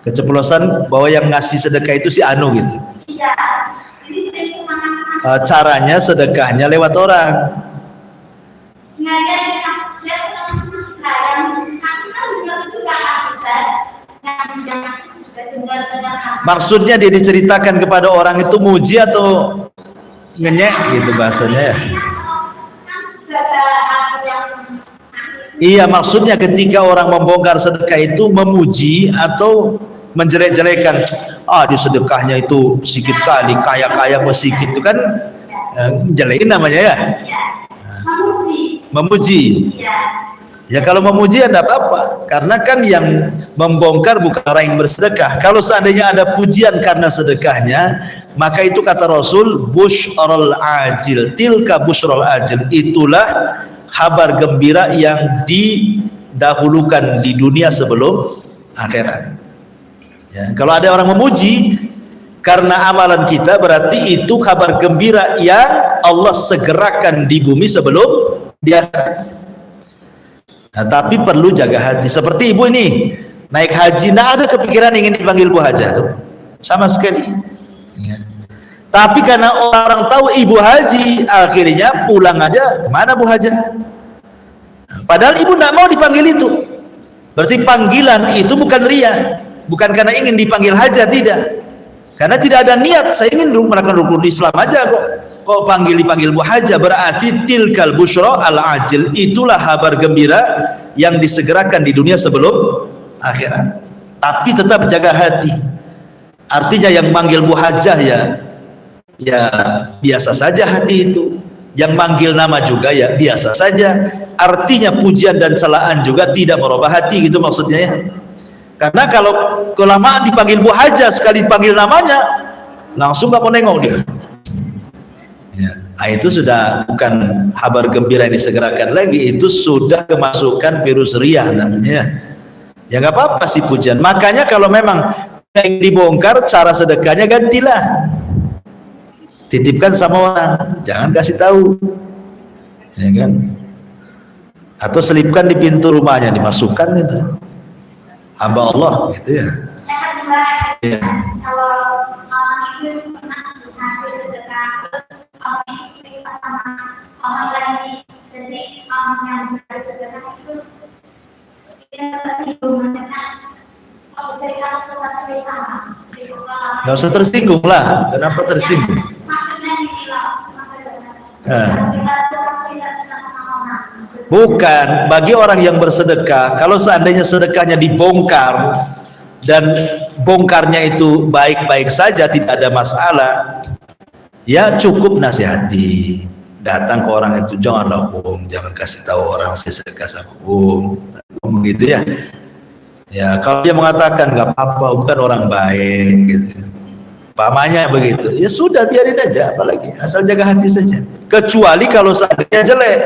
Keceplosan bahwa yang ngasih sedekah itu si Anu gitu. Iya. Jadi semangat. Caranya sedekahnya lewat orang. Maksudnya dia diceritakan kepada orang itu muji atau ngenyek gitu bahasanya ya. Iya, maksudnya ketika orang membongkar sedekah itu memuji atau menjelek-jelekan. Di sedekahnya itu sedikit kali, kaya-kaya sedikit itu kan jelekin namanya ya. Memuji. Ya kalau memuji ya tidak apa-apa, karena kan yang membongkar bukan orang yang bersedekah. Kalau seandainya ada pujian karena sedekahnya, maka itu kata Rasul busyrul ajil, tilka busyrul ajil, itulah kabar gembira yang didahulukan di dunia sebelum akhirat. Ya, kalau ada orang memuji karena amalan kita, berarti itu kabar gembira yang Allah segerakan di bumi sebelum di akhirat. Nah, tapi perlu jaga hati. Seperti ibu ini naik haji, tidak ada kepikiran ingin dipanggil Bu Haja tuh, sama sekali. Ya. Tapi karena orang tahu ibu haji, akhirnya pulang aja, kemana Bu Haja? Padahal ibu tidak mau dipanggil itu. Berarti panggilan itu bukan ria, bukan karena ingin dipanggil haja, tidak. Karena tidak ada niat, saya ingin melakukan rukun Islam aja kok dipanggil Bu Haja, berarti tilkal busyra al ajil, itulah kabar gembira yang disegerakan di dunia sebelum akhirat. Tapi tetap jaga hati. Artinya yang manggil Bu Haja ya biasa saja hati itu. Yang manggil nama juga ya biasa saja. Artinya pujian dan celaan juga tidak merubah hati, gitu maksudnya ya. Karena kalau kelamaan dipanggil Bu Haja, sekali dipanggil namanya langsung gak mau nengok dia. Ya, itu sudah bukan kabar gembira yang disegerakan lagi, itu sudah kemasukan virus riya namanya. Ya nggak apa-apa sih pujian. Makanya kalau memang yang dibongkar, cara sedekahnya gantilah, titipkan sama orang, jangan kasih tahu, ya kan? Atau selipkan di pintu rumahnya, dimasukkan itu, hamba Allah gitu ya. Ya. Nggak usah tersinggung lah. Kenapa tersinggung? Bukan, bagi orang yang bersedekah, kalau seandainya sedekahnya dibongkar dan bongkarnya itu baik-baik saja, tidak ada masalah, ya cukup nasihati. Datang ke orang itu, janganlah jangan kasih tahu orang saya sedekah sama begitu ya. Ya kalau dia mengatakan nggak apa-apa, bukan orang baik gitu, pamannya begitu, ya sudah biarin aja, apalagi asal jaga hati saja. Kecuali kalau seandainya jelek,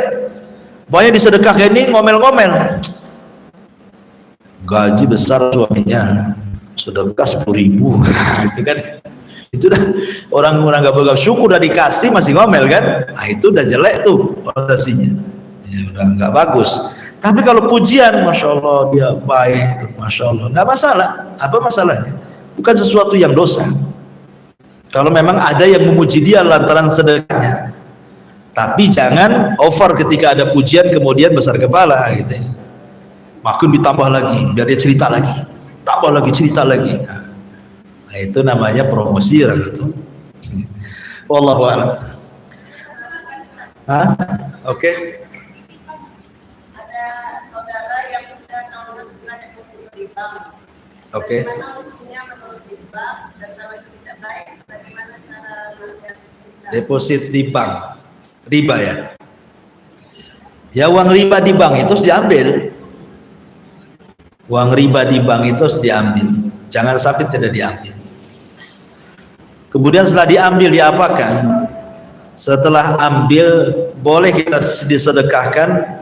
banyak disedekah ini ngomel-ngomel, gaji besar suaminya, sedekah 10.000, itu kan, itu dah orang-orang gak bersyukur, udah dikasih masih ngomel kan, itu udah jelek tuh orientasinya, ya udah nggak bagus. Tapi kalau pujian, masya Allah dia baik, tuh, masya Allah, nggak masalah. Apa masalahnya? Bukan sesuatu yang dosa. Kalau memang ada yang memuji dia lantaran sedekahnya, tapi jangan over ketika ada pujian kemudian besar kepala, gitu. Makin ditambah lagi, biar dia cerita lagi, tambah lagi cerita lagi. Nah, itu namanya promosi gitu. Wallahu a'lam. Oke. Oke. Deposit di bank, riba ya. Ya uang riba di bank itu harus diambil. Uang riba di bank itu harus diambil. Jangan sampai tidak diambil. Kemudian setelah diambil diapakan? Setelah ambil boleh kita disedekahkan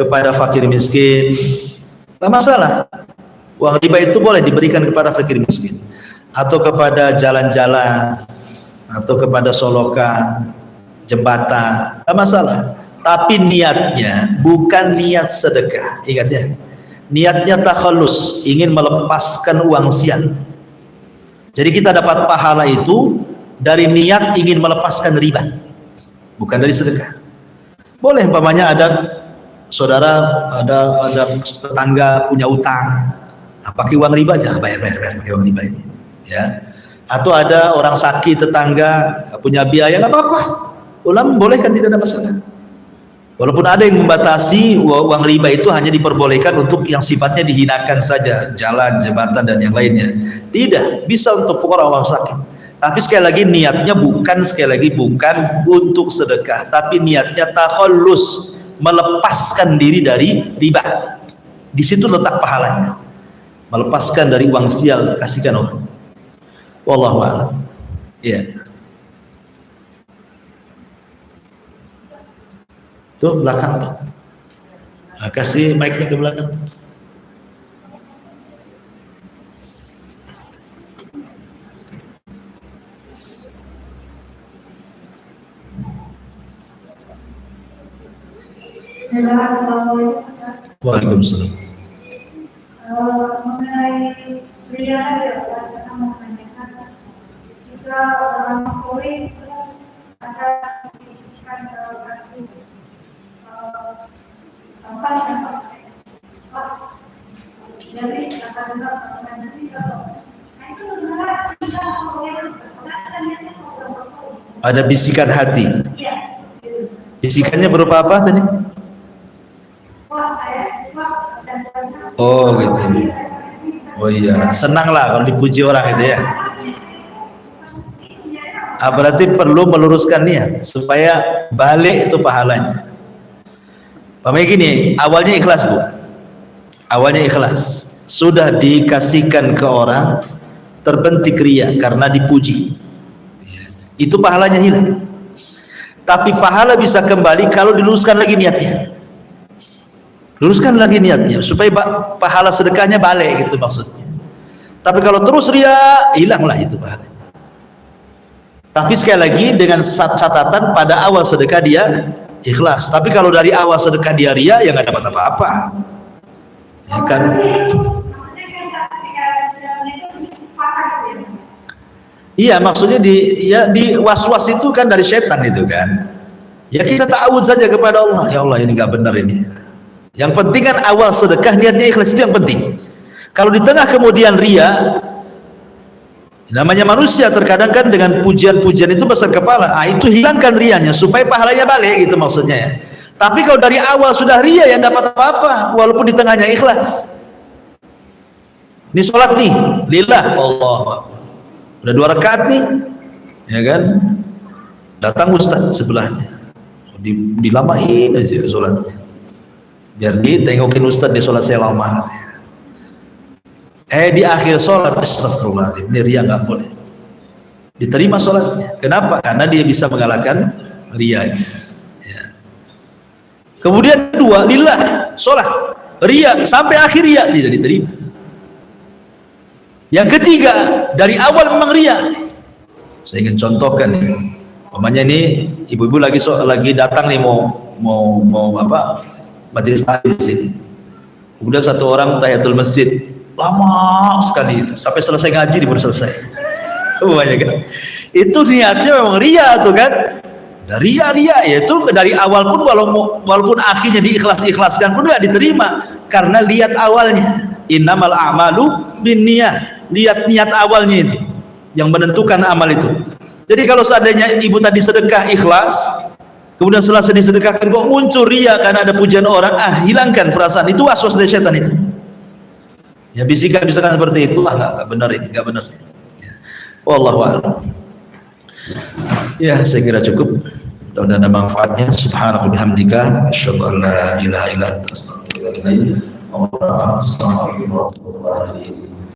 kepada fakir miskin, nggak masalah. Uang riba itu boleh diberikan kepada fakir miskin, atau kepada jalan-jalan, atau kepada solokan, jembatan, nggak masalah. Tapi niatnya bukan niat sedekah. Ingat ya, niatnya takhallus, ingin melepaskan uang sial. Jadi kita dapat pahala itu dari niat ingin melepaskan riba, bukan dari sedekah. Boleh umpamanya ada saudara, ada tetangga punya utang, pakai uang riba aja, bayar pakai uang riba ini, ya. Atau ada orang sakit tetangga, punya biaya, nggak apa-apa. Ulama membolehkan, tidak ada masalah. Walaupun ada yang membatasi uang riba itu hanya diperbolehkan untuk yang sifatnya dihinakan saja, jalan, jembatan dan yang lainnya. Tidak, bisa untuk fuqara orang sakit. Tapi sekali lagi niatnya bukan untuk sedekah, tapi niatnya takhallus, melepaskan diri dari riba. Di situ letak pahalanya. Melepaskan dari uang sial, kasihkan orang. Wallahu a'lam. Ya. Tuh belakang tuh. Nah, kasih mic-nya ke belakang. Assalamualaikum. Waalaikumsalam. Mengenai pria ya, saya mau menanyakan, jika orang sore terus ada bisikan berarti apa yang jadi akan nanti kalau itu sebenarnya ada bisikan hati. Bisikannya berupa apa tadi? Oh gitu. Oh iya, senanglah kalau dipuji orang itu ya. Berarti perlu meluruskan niat supaya balik itu pahalanya. Paham gini, awalnya ikhlas Bu. Awalnya ikhlas. Sudah dikasihkan ke orang, terbentik riya karena dipuji. Itu pahalanya hilang. Tapi pahala bisa kembali kalau diluruskan lagi niatnya. Luruskan lagi niatnya supaya pahala sedekahnya balik gitu maksudnya. Tapi kalau terus ria, hilanglah itu pahalanya. Tapi sekali lagi dengan catatan pada awal sedekah dia ikhlas. Tapi kalau dari awal sedekah dia ria, ya nggak dapat apa-apa. Ya kan? Iya, maksudnya di was-was itu kan dari setan itu kan. Ya kita ta'awud saja kepada Allah. Ya Allah, ini nggak benar ini. Yang penting kan awal sedekah niatnya ikhlas, itu yang penting. Kalau di tengah kemudian ria, namanya manusia terkadang kan dengan pujian-pujian itu besar kepala. Itu hilangkan rianya supaya pahalanya balik gitu maksudnya ya. Tapi kalau dari awal sudah ria, yang dapat apa-apa walaupun di tengahnya ikhlas. Ini sholat nih, lillah, Allah. Udah 2 rakaat nih, ya kan? Datang ustaz sebelahnya, dilamain aja sholatnya. Biar ditengokin ustaz di sholat saya lama. Di akhir sholat, astagfirullahaladzim, ini ria nggak boleh. Diterima sholatnya. Kenapa? Karena dia bisa mengalahkan rianya. Ya. Kemudian 2, lillah, sholat. Ria, sampai akhir ria tidak diterima. Yang ketiga, dari awal memang ria. Saya ingin contohkan nih. Umpamanya ini ibu-ibu lagi datang nih mau apa? Majelis taklim di sini. Kemudian satu orang tahiyatul masjid lama sekali itu sampai selesai ngaji baru selesai. Banyak kan? Itu niatnya memang ria tuh kan. Dari ria yaitu dari awal pun walaupun akhirnya diikhlaskan pun tidak diterima karena lihat awalnya. Innamal a'malu binniyah. Lihat niat awalnya itu yang menentukan amal itu. Jadi kalau seandainya ibu tadi sedekah ikhlas, kemudian selesai disedekahkan kok muncul ria karena ada pujian orang, hilangkan perasaan itu, waswas dari setan itu. Ya bisikan seperti itu, nggak benar ini, nggak benar. Ya. Wallahu a'lam. Ya saya kira cukup. Dan ada manfaatnya. Subhanaka bihamdika, asyhadu an la ilaha illa anta, astaghfiruka wa atubu ilaik. Assalamualaikum warahmatullahi wabarakatuh.